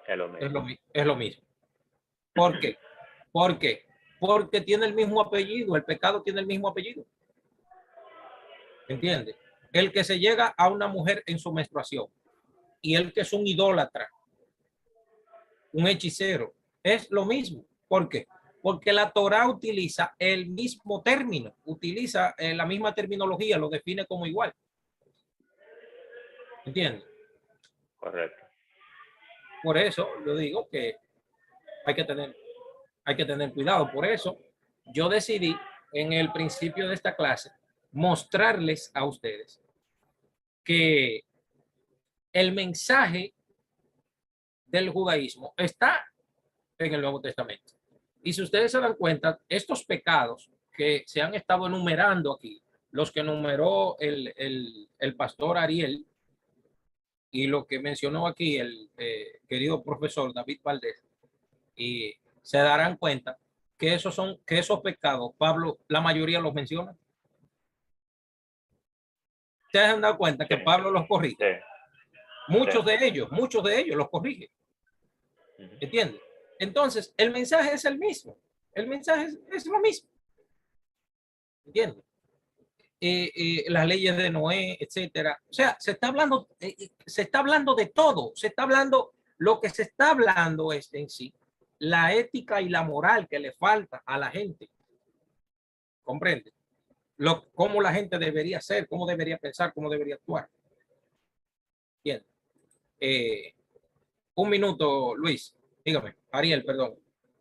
es lo mismo. ¿Por qué? ¿Por qué? Porque tiene el mismo apellido, el pecado tiene el mismo apellido. ¿Entiendes? El que se llega a una mujer en su menstruación y el que es un idólatra, un hechicero, es lo mismo. ¿Por qué? Porque la Torá utiliza el mismo término, utiliza la misma terminología, lo define como igual. ¿Entiendes? Correcto. Por eso yo digo que hay que tener cuidado. Por eso yo decidí en el principio de esta clase mostrarles a ustedes que el mensaje del judaísmo está en el Nuevo Testamento. Y si ustedes se dan cuenta, estos pecados que se han estado enumerando aquí, los que enumeró el pastor Ariel y lo que mencionó aquí el querido profesor David Valdés, y se darán cuenta que esos pecados, Pablo, la mayoría los menciona. ¿Se han dado cuenta que Pablo los corrige? Sí. Muchos de ellos los corrige. ¿Entiendes? Entonces, el mensaje es el mismo. El mensaje es lo mismo. ¿Entiendes? Las leyes de Noé, etcétera. O sea, se está hablando de todo. Lo que se está hablando es en sí la ética y la moral que le falta a la gente. ¿Comprende? Cómo la gente debería ser, cómo debería pensar, cómo debería actuar. Bien. Un minuto, Luis. Dígame. Ariel, perdón.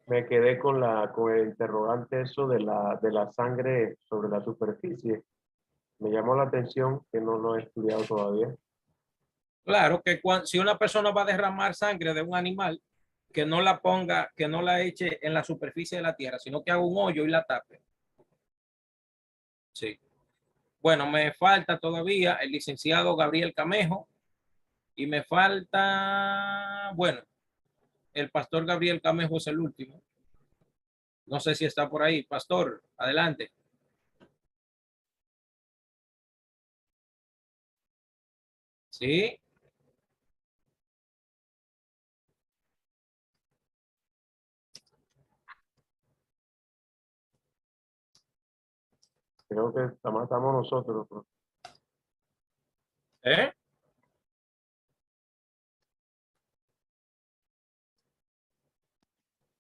Me quedé con el interrogante eso de la sangre sobre la superficie. Me llamó la atención que no lo he estudiado todavía. Claro que si una persona va a derramar sangre de un animal, que no la eche en la superficie de la tierra, sino que haga un hoyo y la tape. Sí. Bueno, me falta todavía el licenciado Gabriel Camejo y me falta, bueno, el pastor Gabriel Camejo es el último. No sé si está por ahí. Pastor, adelante. Sí. Creo que estamos nosotros. ¿Eh?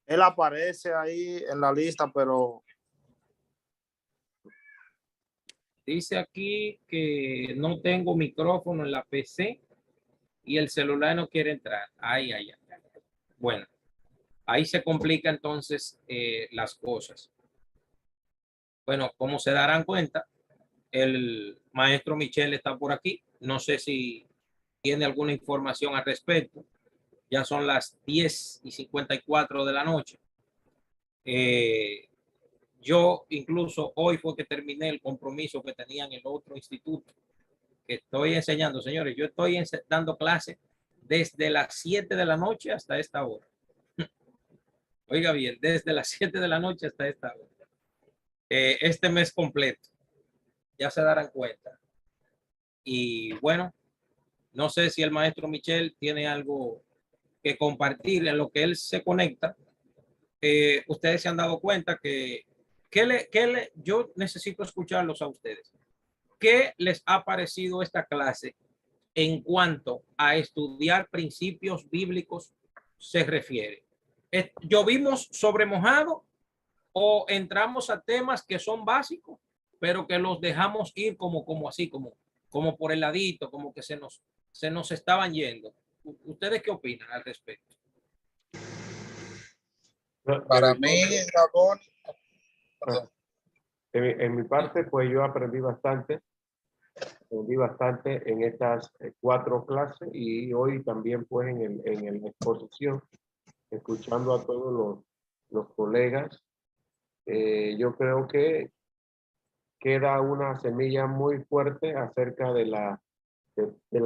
Él aparece ahí en la lista, pero Dice aquí que no tengo micrófono en la PC y el celular no quiere entrar. Ay, ay, ay. Bueno, ahí se complica entonces las cosas. Bueno, como se darán cuenta, el maestro Michel está por aquí. No sé si tiene alguna información al respecto. Ya son las 10:54 de la noche. Yo incluso hoy fue que terminé el compromiso que tenía en el otro instituto que estoy enseñando, señores. Yo estoy dando clases desde las 7 de la noche hasta esta hora. Oiga bien, desde las 7 de la noche hasta esta hora. Este mes completo, ya se darán cuenta. Y bueno, no sé si el maestro Michel tiene algo que compartir en lo que él se conecta. Ustedes se han dado cuenta que yo necesito escucharlos a ustedes. ¿Qué les ha parecido esta clase en cuanto a estudiar principios bíblicos se refiere? ¿Llovimos sobre mojado o entramos a temas que son básicos, pero que los dejamos ir como así, como por el ladito, como que se nos estaban yendo? ¿Ustedes qué opinan al respecto? Para mí, Rabón, perdón. En mi parte, pues yo aprendí bastante en estas 4 clases y hoy también pues en la exposición, escuchando a todos los colegas. Yo creo que queda una semilla muy fuerte acerca de la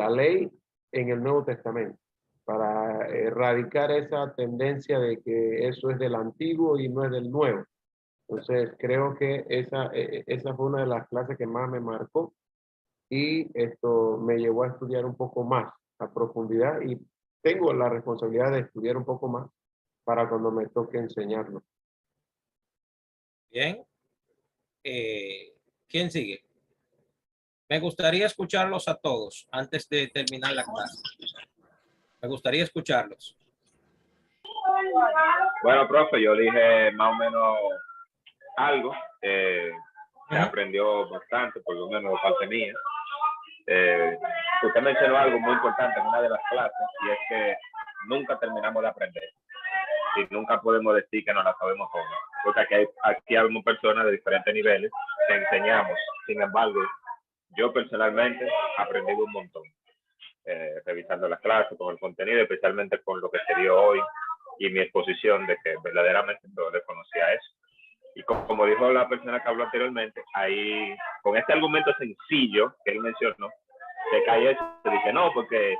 ley en el Nuevo Testamento, para erradicar esa tendencia de que eso es del antiguo y no es del nuevo. Entonces, creo que esa fue una de las clases que más me marcó y esto me llevó a estudiar un poco más a profundidad y tengo la responsabilidad de estudiar un poco más para cuando me toque enseñarlo. Bien. ¿Quién sigue? Me gustaría escucharlos a todos antes de terminar la clase. Me gustaría escucharlos. Bueno, profe, yo dije más o menos algo. Se aprendió bastante, por lo menos de parte mía. Usted mencionó algo muy importante en una de las clases y es que nunca terminamos de aprender y nunca podemos decir que no la sabemos todas, porque aquí hay personas de diferentes niveles que enseñamos. Sin embargo, yo personalmente he aprendido un montón revisando las clases, con el contenido, especialmente con lo que se dio hoy y mi exposición de que verdaderamente yo desconocía eso. Y como dijo la persona que habló anteriormente, ahí con este argumento sencillo que él mencionó, se cae eso, se dice no, porque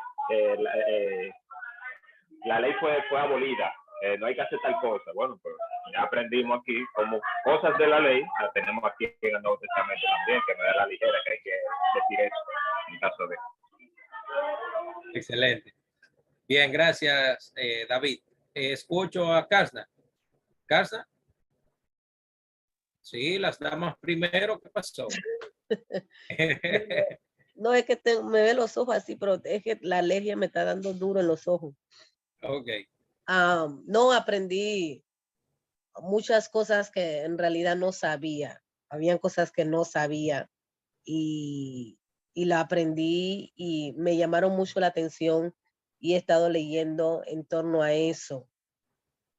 la ley fue abolida, no hay que hacer tal cosa. Bueno, pues ya aprendimos aquí como cosas de la ley, la tenemos aquí en el Nuevo Testamento también, que no es la ligera que hay que decir eso en caso de. Excelente. Bien, gracias, David. Escucho a Karsna. ¿Karsna? Sí, las damas primero. ¿Qué pasó? No, es que me ve los ojos así, pero es que la alergia me está dando duro en los ojos. Ok. No, aprendí muchas cosas que en realidad no sabía. Habían cosas que no sabía y la aprendí y me llamaron mucho la atención y he estado leyendo en torno a eso.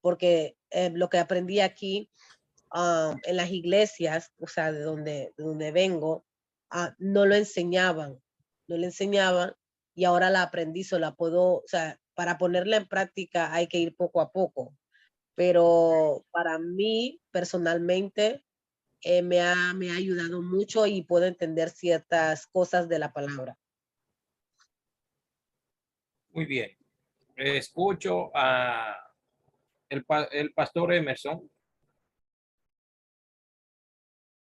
Porque lo que aprendí aquí en las iglesias, o sea, de donde vengo, no lo enseñaban y ahora la aprendí, la puedo, o sea, para ponerla en práctica hay que ir poco a poco, pero para mí personalmente me ha ayudado mucho y puedo entender ciertas cosas de la palabra. Muy bien. Escucho a el pastor Emerson.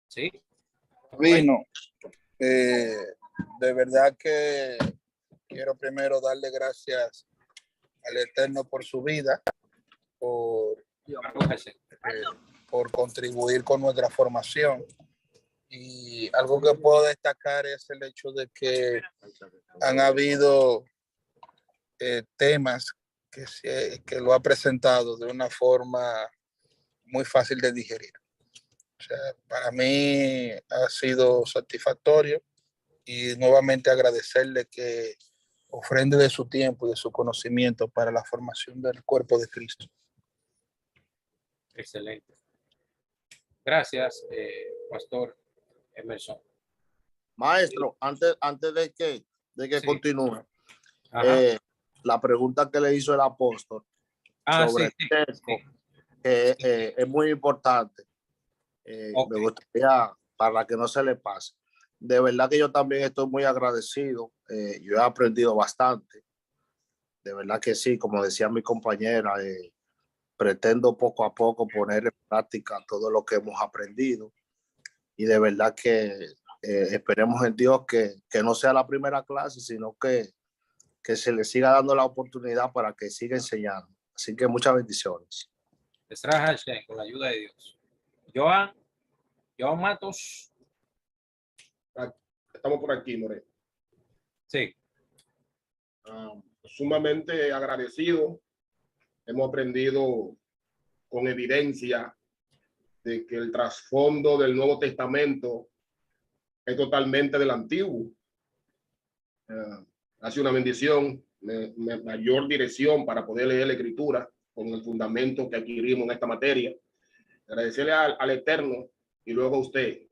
Sí. Vino, de verdad que quiero primero darle gracias al Eterno por su vida, por contribuir con nuestra formación. Y algo que puedo destacar es el hecho de que han habido temas que lo ha presentado de una forma muy fácil de digerir. O sea, para mí ha sido satisfactorio y nuevamente agradecerle que ofrende de su tiempo y de su conocimiento para la formación del cuerpo de Cristo. Excelente. Gracias, Pastor Emerson. Maestro, antes de que Sí. continúe, Ajá. la pregunta que le hizo el apóstol sobre Sí, sí, el sesgo, sí. es muy importante. Ok. Me gustaría, para que no se le pase. De verdad que yo también estoy muy agradecido. Yo he aprendido bastante. De verdad que sí, como decía mi compañera, pretendo poco a poco poner en práctica todo lo que hemos aprendido. Y de verdad que esperemos en Dios que no sea la primera clase, sino que se le siga dando la oportunidad para que siga enseñando. Así que muchas bendiciones. Esra Hashem, con la ayuda de Dios. Joan Matos. Estamos por aquí, More. Sí. Sumamente agradecido. Hemos aprendido con evidencia de que el trasfondo del Nuevo Testamento es totalmente del Antiguo. Ha sido una bendición, mayor dirección para poder leer la Escritura con el fundamento que adquirimos en esta materia. Agradecerle al Eterno y luego a usted.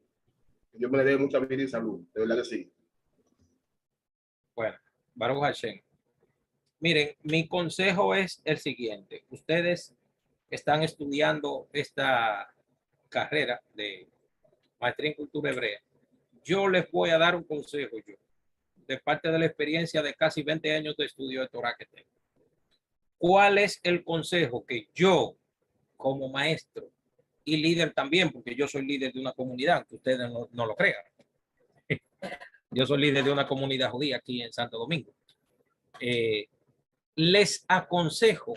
Que Dios me le dé mucha vida y salud. De verdad que sí. Bueno, Baruch Hashem. Miren, mi consejo es el siguiente. Ustedes están estudiando esta carrera de maestría en cultura hebrea. Yo les voy a dar un consejo yo, de parte de la experiencia de casi 20 años de estudio de Torah que tengo. ¿Cuál es el consejo que yo, como maestro y líder también, porque yo soy líder de una comunidad, que ustedes no lo crean? Yo soy líder de una comunidad judía aquí en Santo Domingo. Les aconsejo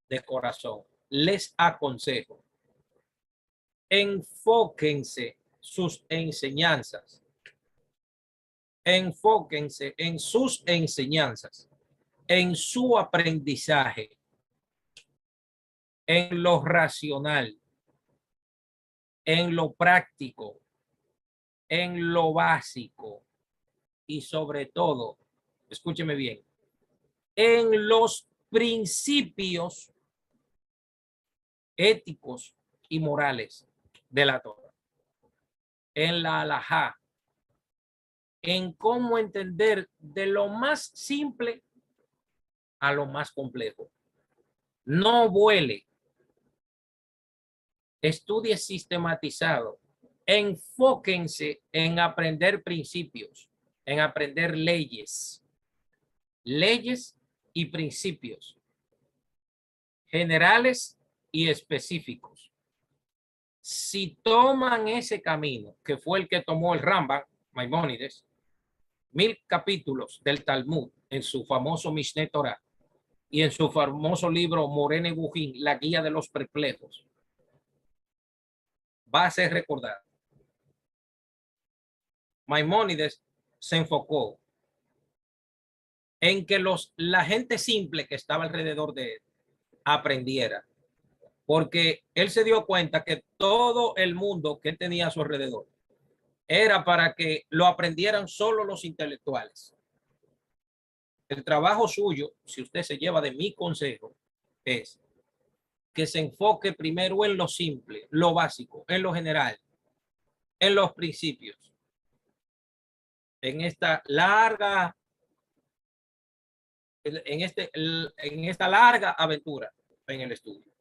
de corazón, les aconsejo, enfóquense sus enseñanzas, enfóquense en sus enseñanzas, en su aprendizaje, en lo racional, en lo práctico, en lo básico y sobre todo, escúcheme bien, en los principios éticos y morales de la Torah, en la halajá, en cómo entender de lo más simple a lo más complejo. No vuele, estudie sistematizado, enfóquense en aprender principios, en aprender leyes y principios generales y específicos. Si toman ese camino, que fue el que tomó el Rambam, Maimónides, 1000 capítulos del Talmud en su famoso Mishneh Torah y en su famoso libro Moreh Nevuchim, la guía de los perplejos, va a ser recordado. Maimónides se enfocó en que la gente simple que estaba alrededor de él aprendiera, porque él se dio cuenta que todo el mundo que él tenía a su alrededor era para que lo aprendieran solo los intelectuales. El trabajo suyo, si usted se lleva de mi consejo, es que se enfoque primero en lo simple, lo básico, en lo general, en los principios, en esta larga aventura en el estudio.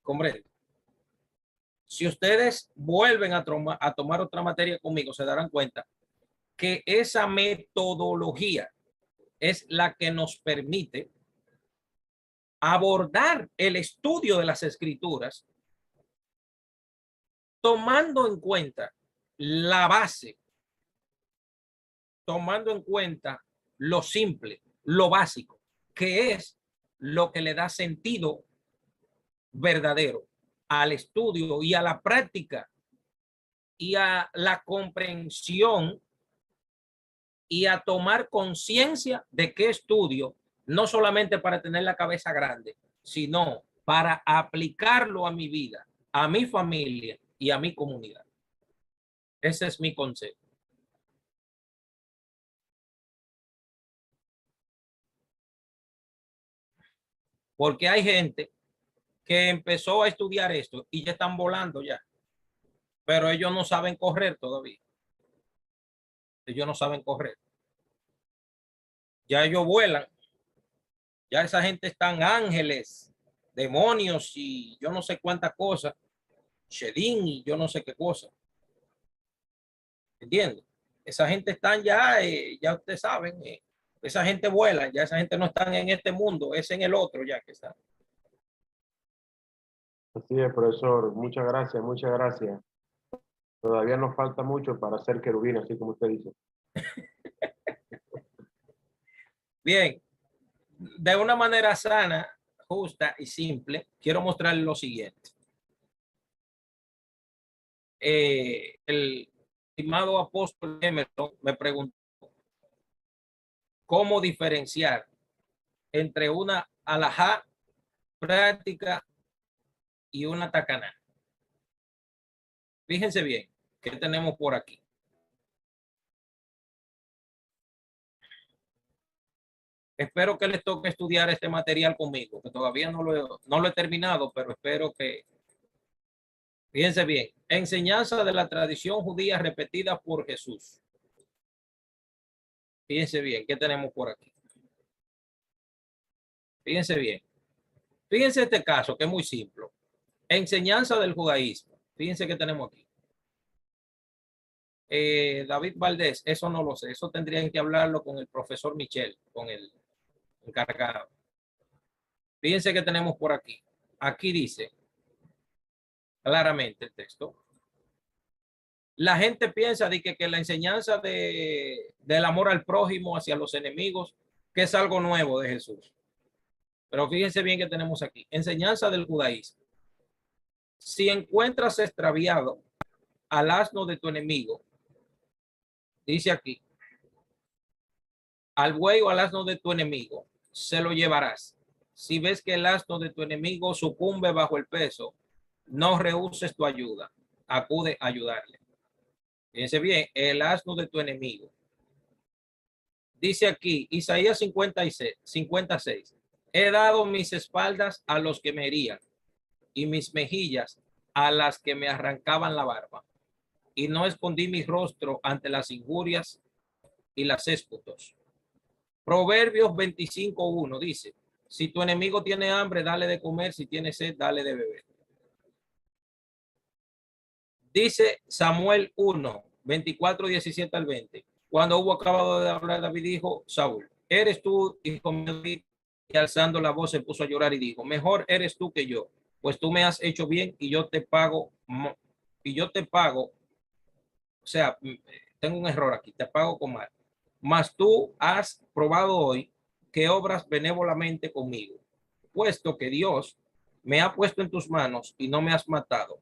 ¿Comprende? Si ustedes vuelven a tomar otra materia conmigo, se darán cuenta que esa metodología es la que nos permite abordar el estudio de las escrituras tomando en cuenta la base, tomando en cuenta lo simple, lo básico, que es lo que le da sentido verdadero al estudio y a la práctica y a la comprensión y a tomar conciencia de qué estudio, no solamente para tener la cabeza grande, sino para aplicarlo a mi vida, a mi familia y a mi comunidad. Ese es mi consejo. Porque hay gente que empezó a estudiar esto y ya están volando ya, pero ellos no saben correr todavía. Ellos no saben correr. Ya ellos vuelan. Ya esa gente están ángeles, demonios y yo no sé cuántas cosas, Shedin y yo no sé qué cosa. ¿Entiendes? Esa gente están ya, ya ustedes saben, esa gente vuela, ya esa gente no está en este mundo, es en el otro ya que está. Así es, profesor. Muchas gracias, muchas gracias. Todavía nos falta mucho para ser querubín, así como usted dice. Bien, de una manera sana, justa y simple, quiero mostrarles lo siguiente. El estimado apóstol Emerson me preguntó cómo diferenciar entre una alajá práctica y una tacaná. Fíjense bien, ¿qué tenemos por aquí? Espero que les toque estudiar este material conmigo, que todavía no lo he terminado, pero espero que... Fíjense bien, enseñanza de la tradición judía repetida por Jesús. Fíjense bien, ¿qué tenemos por aquí? Fíjense bien. Fíjense este caso, que es muy simple. Enseñanza del judaísmo. Fíjense que tenemos aquí. David Valdés, eso no lo sé. Eso tendrían que hablarlo con el profesor Michel, con el encargado. Fíjense que tenemos por aquí. Aquí dice claramente el texto. La gente piensa de que la enseñanza del amor al prójimo hacia los enemigos, que es algo nuevo de Jesús. Pero fíjense bien que tenemos aquí. Enseñanza del judaísmo. Si encuentras extraviado al asno de tu enemigo, dice aquí, al buey o al asno de tu enemigo, se lo llevarás. Si ves que el asno de tu enemigo sucumbe bajo el peso, no rehuses tu ayuda. Acude a ayudarle. Fíjense bien, el asno de tu enemigo. Dice aquí, Isaías 56. He dado mis espaldas a los que me herían y mis mejillas a las que me arrancaban la barba. Y no escondí mi rostro ante las injurias y las ésputos. Proverbios 25:1 dice, si tu enemigo tiene hambre, dale de comer, si tiene sed, dale de beber. Dice Samuel 1:24-17 al 20. Cuando hubo acabado de hablar, David dijo, Saúl, ¿eres tú, hijo mío? Y alzando la voz se puso a llorar y dijo, mejor eres tú que yo, pues tú me has hecho bien y yo te pago, o sea, tengo un error aquí, te pago con mal. Mas tú has probado hoy que obras benévolamente conmigo, puesto que Dios me ha puesto en tus manos y no me has matado.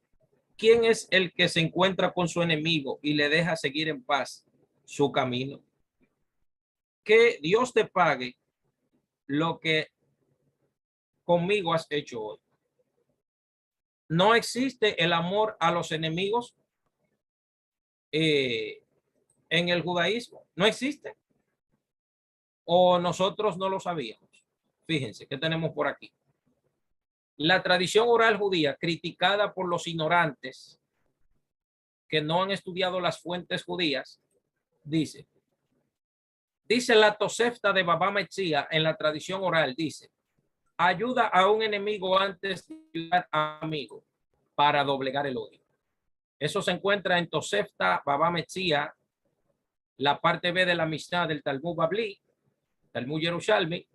¿Quién es el que se encuentra con su enemigo y le deja seguir en paz su camino? Que Dios te pague lo que conmigo has hecho hoy. No existe el amor a los enemigos en el judaísmo. No existe. O nosotros no lo sabíamos. Fíjense, ¿qué tenemos por aquí? La tradición oral judía, criticada por los ignorantes que no han estudiado las fuentes judías, dice la Tosefta de Baba Metzia en la tradición oral, dice, ayuda a un enemigo antes de ayudar a un amigo para doblegar el odio. Eso se encuentra en Tosefta Baba Metzia, la parte B de la Mishnah del Talmud Babli, Talmud Yerushalmi,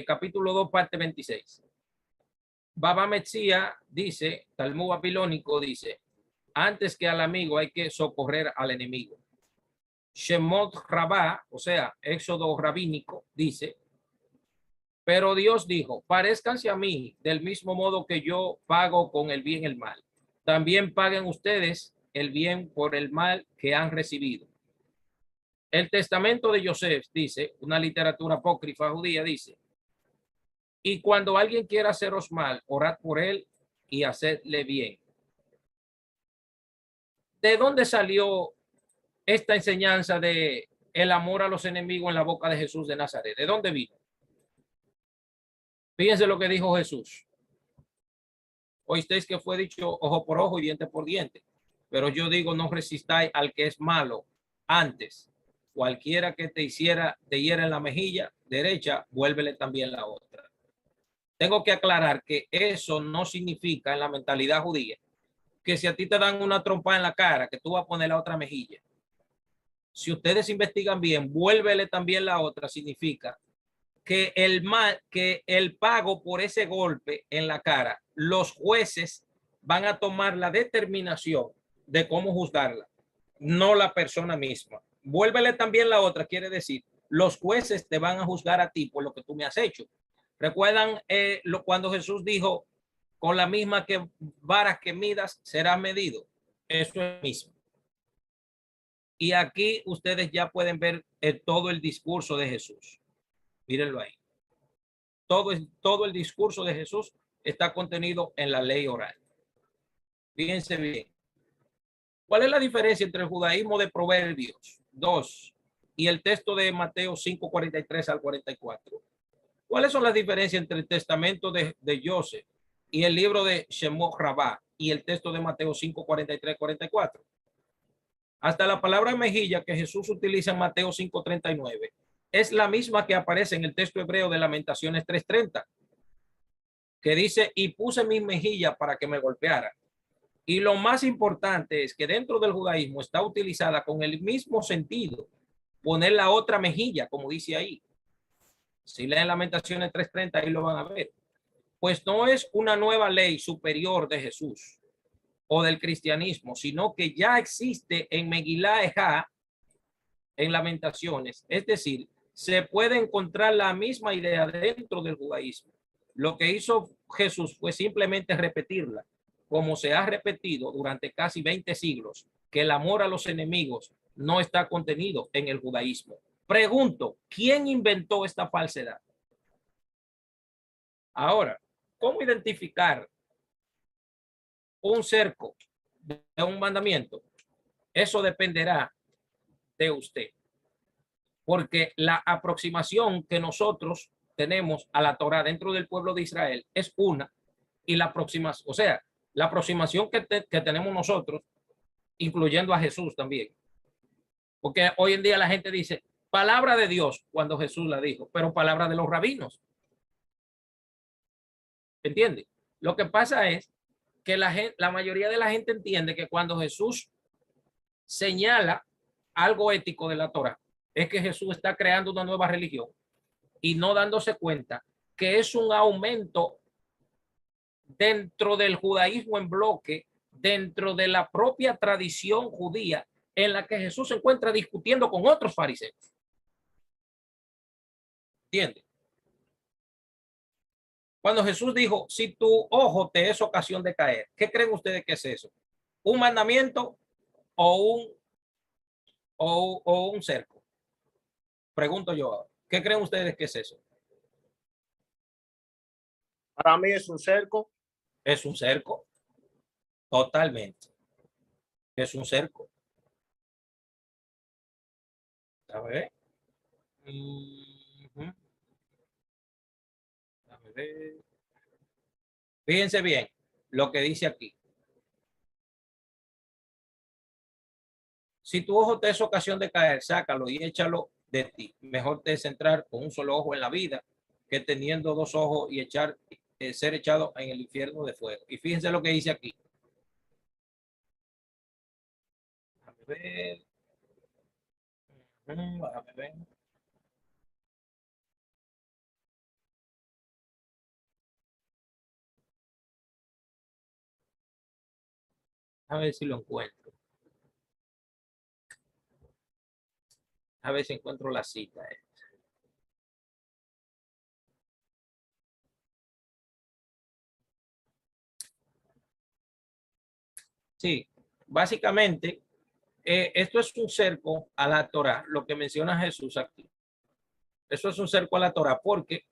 capítulo 2, parte 26. Baba Metzia dice, Talmud babilónico dice, antes que al amigo hay que socorrer al enemigo. Shemot Rabá, o sea, Éxodo rabínico, dice, pero Dios dijo, parezcanse a mí del mismo modo que yo pago con el bien el mal. también paguen ustedes el bien por el mal que han recibido. El testamento de Joseph dice, una literatura apócrifa judía dice, y cuando alguien quiera haceros mal, orad por él y hacedle bien. ¿De dónde salió esta enseñanza de el amor a los enemigos en la boca de Jesús de Nazaret? ¿De dónde vino? Fíjense lo que dijo Jesús. Oísteis que fue dicho ojo por ojo y diente por diente. Pero yo digo, no resistáis al que es malo. Antes, cualquiera que te hiera en la mejilla derecha, vuélvele también la otra. Tengo que aclarar que eso no significa en la mentalidad judía que si a ti te dan una trompa en la cara, que tú vas a poner la otra mejilla. Si ustedes investigan bien, vuélvele también la otra, significa que el pago por ese golpe en la cara, los jueces van a tomar la determinación de cómo juzgarla, no la persona misma. Vuélvele también la otra, quiere decir, los jueces te van a juzgar a ti por lo que tú me has hecho. ¿Recuerdan cuando Jesús dijo, con la misma vara que midas será medido? Eso es mismo. Y aquí ustedes ya pueden ver todo el discurso de Jesús. Mírenlo ahí. Todo el discurso de Jesús está contenido en la ley oral. Fíjense bien. ¿Cuál es la diferencia entre el judaísmo de Proverbios 2 y el texto de Mateo 5, 43 al 44? ¿Cuáles son las diferencias entre el testamento de Joseph y el libro de Shemot Rabá y el texto de Mateo 5, 43, 44? Hasta la palabra mejilla que Jesús utiliza en Mateo 5, 39 es la misma que aparece en el texto hebreo de Lamentaciones 3:30, que dice, y puse mi mejilla para que me golpeara. Y lo más importante es que dentro del judaísmo está utilizada con el mismo sentido, poner la otra mejilla, como dice ahí. Si leen Lamentaciones 3:30, ahí lo van a ver. Pues no es una nueva ley superior de Jesús o del cristianismo, sino que ya existe en Megilá Ejá, en Lamentaciones. Es decir, se puede encontrar la misma idea dentro del judaísmo. Lo que hizo Jesús fue simplemente repetirla, como se ha repetido durante casi 20 siglos, que el amor a los enemigos no está contenido en el judaísmo. Pregunto, ¿quién inventó esta falsedad? Ahora, ¿cómo identificar un cerco de un mandamiento? Eso dependerá de usted, porque la aproximación que nosotros tenemos a la Torá dentro del pueblo de Israel es una, y la aproximación, o sea, la aproximación que tenemos nosotros, incluyendo a Jesús también, porque hoy en día la gente dice palabra de Dios cuando Jesús la dijo, pero palabra de los rabinos. ¿Entiende? Lo que pasa es que la mayoría de la gente entiende que cuando Jesús señala algo ético de la Torá, es que Jesús está creando una nueva religión y no dándose cuenta que es un aumento dentro del judaísmo en bloque, dentro de la propia tradición judía en la que Jesús se encuentra discutiendo con otros fariseos. ¿Entiende? Cuando Jesús dijo, si tu ojo te es ocasión de caer, ¿qué creen ustedes que es eso? ¿Un mandamiento o un cerco? Pregunto yo ahora, ¿qué creen ustedes que es eso? Para mí es un cerco. Es un cerco, totalmente. Es un cerco. A ver. A ver. Fíjense bien lo que dice aquí. Si tu ojo te es ocasión de caer, sácalo y échalo de ti. Mejor te es entrar con un solo ojo en la vida que teniendo dos ojos y ser echado en el infierno de fuego. Y fíjense lo que dice aquí. A ver. A ver. A ver si lo encuentro. A ver si encuentro la cita. Sí, básicamente, esto es un cerco a la Torá, lo que menciona Jesús aquí. Eso es un cerco a la Torá porque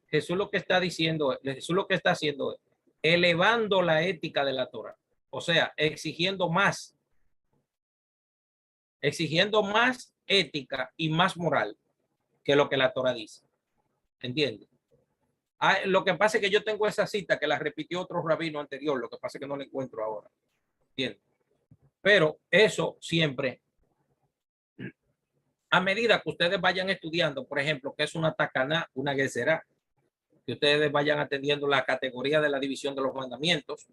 Jesús lo que está diciendo, Jesús lo que está haciendo es elevando la ética de la Torá. O sea, exigiendo más ética y más moral que lo que la Torá dice. ¿Entiendes? Lo que pasa es que yo tengo esa cita que la repitió otro rabino anterior, lo que pasa es que no la encuentro ahora. ¿Entiendes? Pero eso siempre, a medida que ustedes vayan estudiando, por ejemplo, que es una tacaná, una geserá, que ustedes vayan atendiendo la categoría de la división de los mandamientos,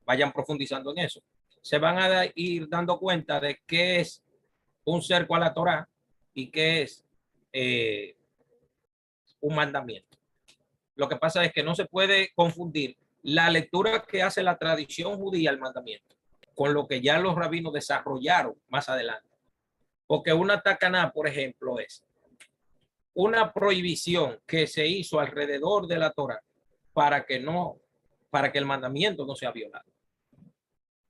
vayan profundizando en eso, se van a ir dando cuenta de qué es un cerco a la Torá y qué es un mandamiento. Lo que pasa es que no se puede confundir la lectura que hace la tradición judía al mandamiento con lo que ya los rabinos desarrollaron más adelante. Porque una tacaná, por ejemplo, es una prohibición que se hizo alrededor de la Torá para que el mandamiento no sea violado.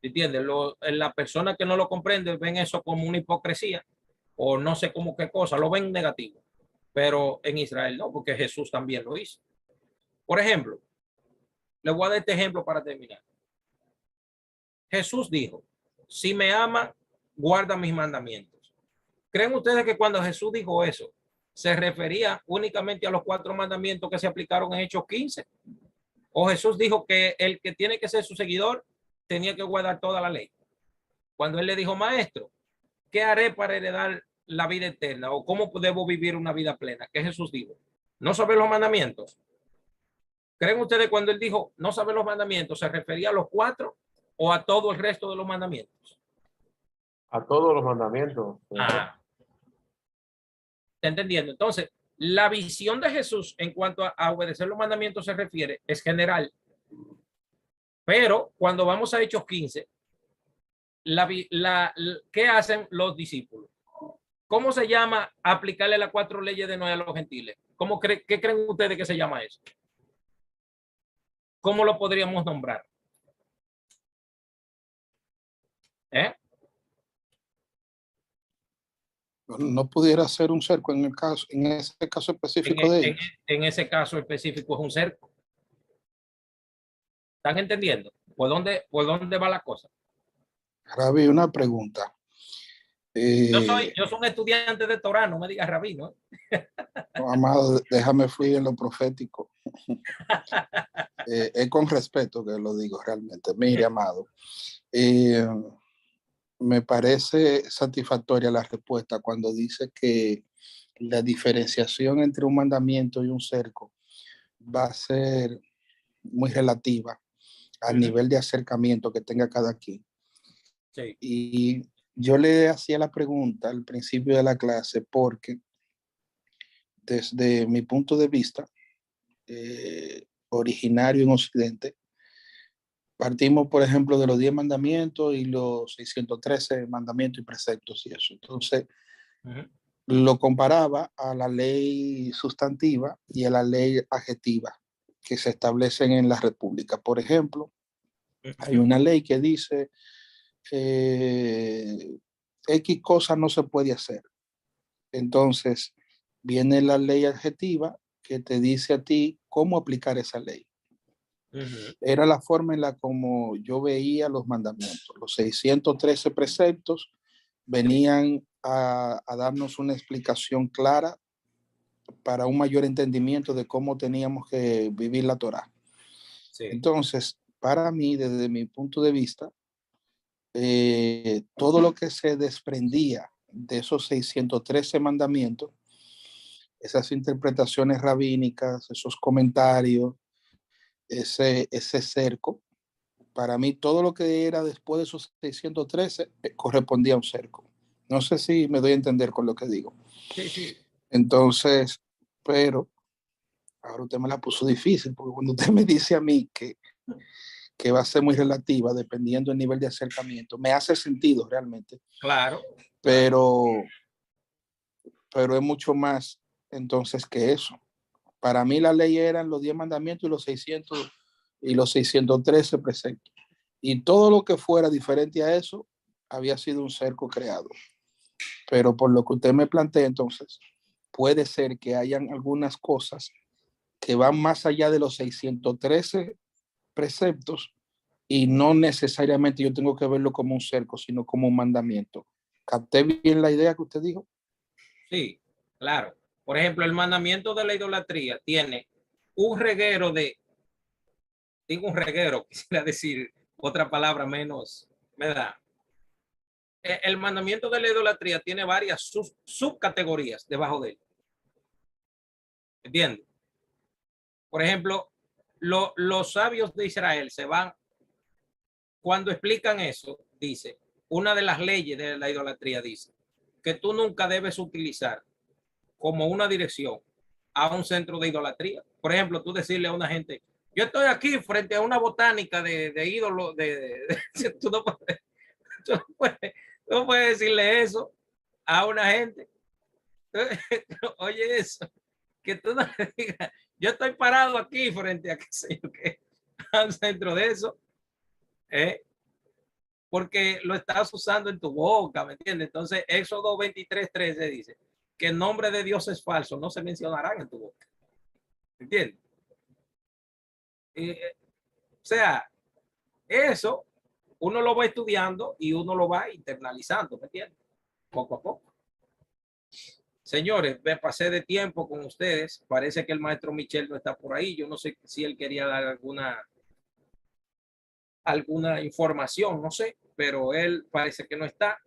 ¿Entiendes? La persona que no lo comprende ven eso como una hipocresía o no sé cómo qué cosa, lo ven negativo. Pero en Israel no, porque Jesús también lo hizo. Por ejemplo, le voy a dar este ejemplo para terminar. Jesús dijo, si me ama, guarda mis mandamientos. ¿Creen ustedes que cuando Jesús dijo eso, se refería únicamente a los 4 mandamientos que se aplicaron en Hechos 15? ¿O Jesús dijo que el que tiene que ser su seguidor tenía que guardar toda la ley? Cuando él le dijo, maestro, ¿qué haré para heredar la vida eterna? ¿O cómo debo vivir una vida plena? ¿Qué Jesús dijo? ¿No saber los mandamientos? ¿Creen ustedes cuando él dijo no saber los mandamientos, se refería a los 4 o a todo el resto de los mandamientos? A todos los mandamientos. ¿Está entendiendo? Entonces, la visión de Jesús en cuanto a obedecer los mandamientos se refiere, es general. Pero cuando vamos a Hechos 15, ¿qué hacen los discípulos? ¿Cómo se llama aplicarle las 4 leyes de Noé a los gentiles? ¿Qué creen ustedes que se llama eso? ¿Cómo lo podríamos nombrar? No pudiera ser un cerco en ese caso específico de ellos. En ese caso específico es un cerco. ¿Están entendiendo? ¿Por dónde va la cosa? Rabí, una pregunta. Yo soy un estudiante de Torá, no me digas rabino. No, amado, déjame fluir en lo profético. Es con respeto que lo digo realmente. Mire, amado, me parece satisfactoria la respuesta cuando dice que la diferenciación entre un mandamiento y un cerco va a ser muy relativa al nivel de acercamiento que tenga cada quien. Sí. Y yo le hacía la pregunta al principio de la clase porque desde mi punto de vista, originario en Occidente, partimos, por ejemplo, de los 10 mandamientos y los 613 mandamientos y preceptos y eso. Entonces, lo comparaba a la ley sustantiva y a la ley adjetiva que se establecen en la República. Por ejemplo, hay una ley que dice X cosa no se puede hacer. Entonces, viene la ley adjetiva que te dice a ti cómo aplicar esa ley. Era la forma en la como yo veía los mandamientos. Los 613 preceptos venían a darnos una explicación clara para un mayor entendimiento de cómo teníamos que vivir la Torá. Sí. Entonces, para mí, desde mi punto de vista, todo lo que se desprendía de esos 613 mandamientos, esas interpretaciones rabínicas, esos comentarios, ese cerco, para mí todo lo que era después de esos 613 correspondía a un cerco. No sé si me doy a entender con lo que digo. Sí, sí. Entonces, pero ahora usted me la puso difícil, porque cuando usted me dice a mí que va a ser muy relativa dependiendo del nivel de acercamiento, me hace sentido realmente. Claro. Pero es mucho más entonces que eso. Para mí la ley eran los 10 mandamientos y los 613 preceptos. y todo lo que fuera diferente a eso había sido un cerco creado. Pero por lo que usted me plantea, entonces, puede ser que hayan algunas cosas que van más allá de los 613 preceptos y no necesariamente yo tengo que verlo como un cerco, sino como un mandamiento. ¿Capté bien la idea que usted dijo? Sí, claro. Por ejemplo, el mandamiento de la idolatría tiene un reguero de, digo un reguero, quisiera decir otra palabra menos, ¿verdad? El mandamiento de la idolatría tiene varias subcategorías debajo de él. ¿Entiendes? Por ejemplo, los sabios de Israel se van, cuando explican eso, dice, una de las leyes de la idolatría dice que tú nunca debes utilizar como una dirección a un centro de idolatría. Por ejemplo, tú decirle a una gente, yo estoy aquí frente a una botánica de ídolos, tú no puedes, tú no puedes decirle eso a una gente. Oye, eso, que tú no le digas, yo estoy parado aquí frente a qué sé yo qué, a un centro de eso, porque lo estás usando en tu boca, ¿me entiendes? Entonces, Éxodo 23:13 dice que el nombre de Dios es falso, no se mencionarán en tu boca. ¿Entiendes? O sea, eso uno lo va estudiando y uno lo va internalizando, ¿me entiendes? Poco a poco. Señores, me pasé de tiempo con ustedes. Parece que el maestro Michel no está por ahí. Yo no sé si él quería dar alguna información, no sé, pero él parece que no está.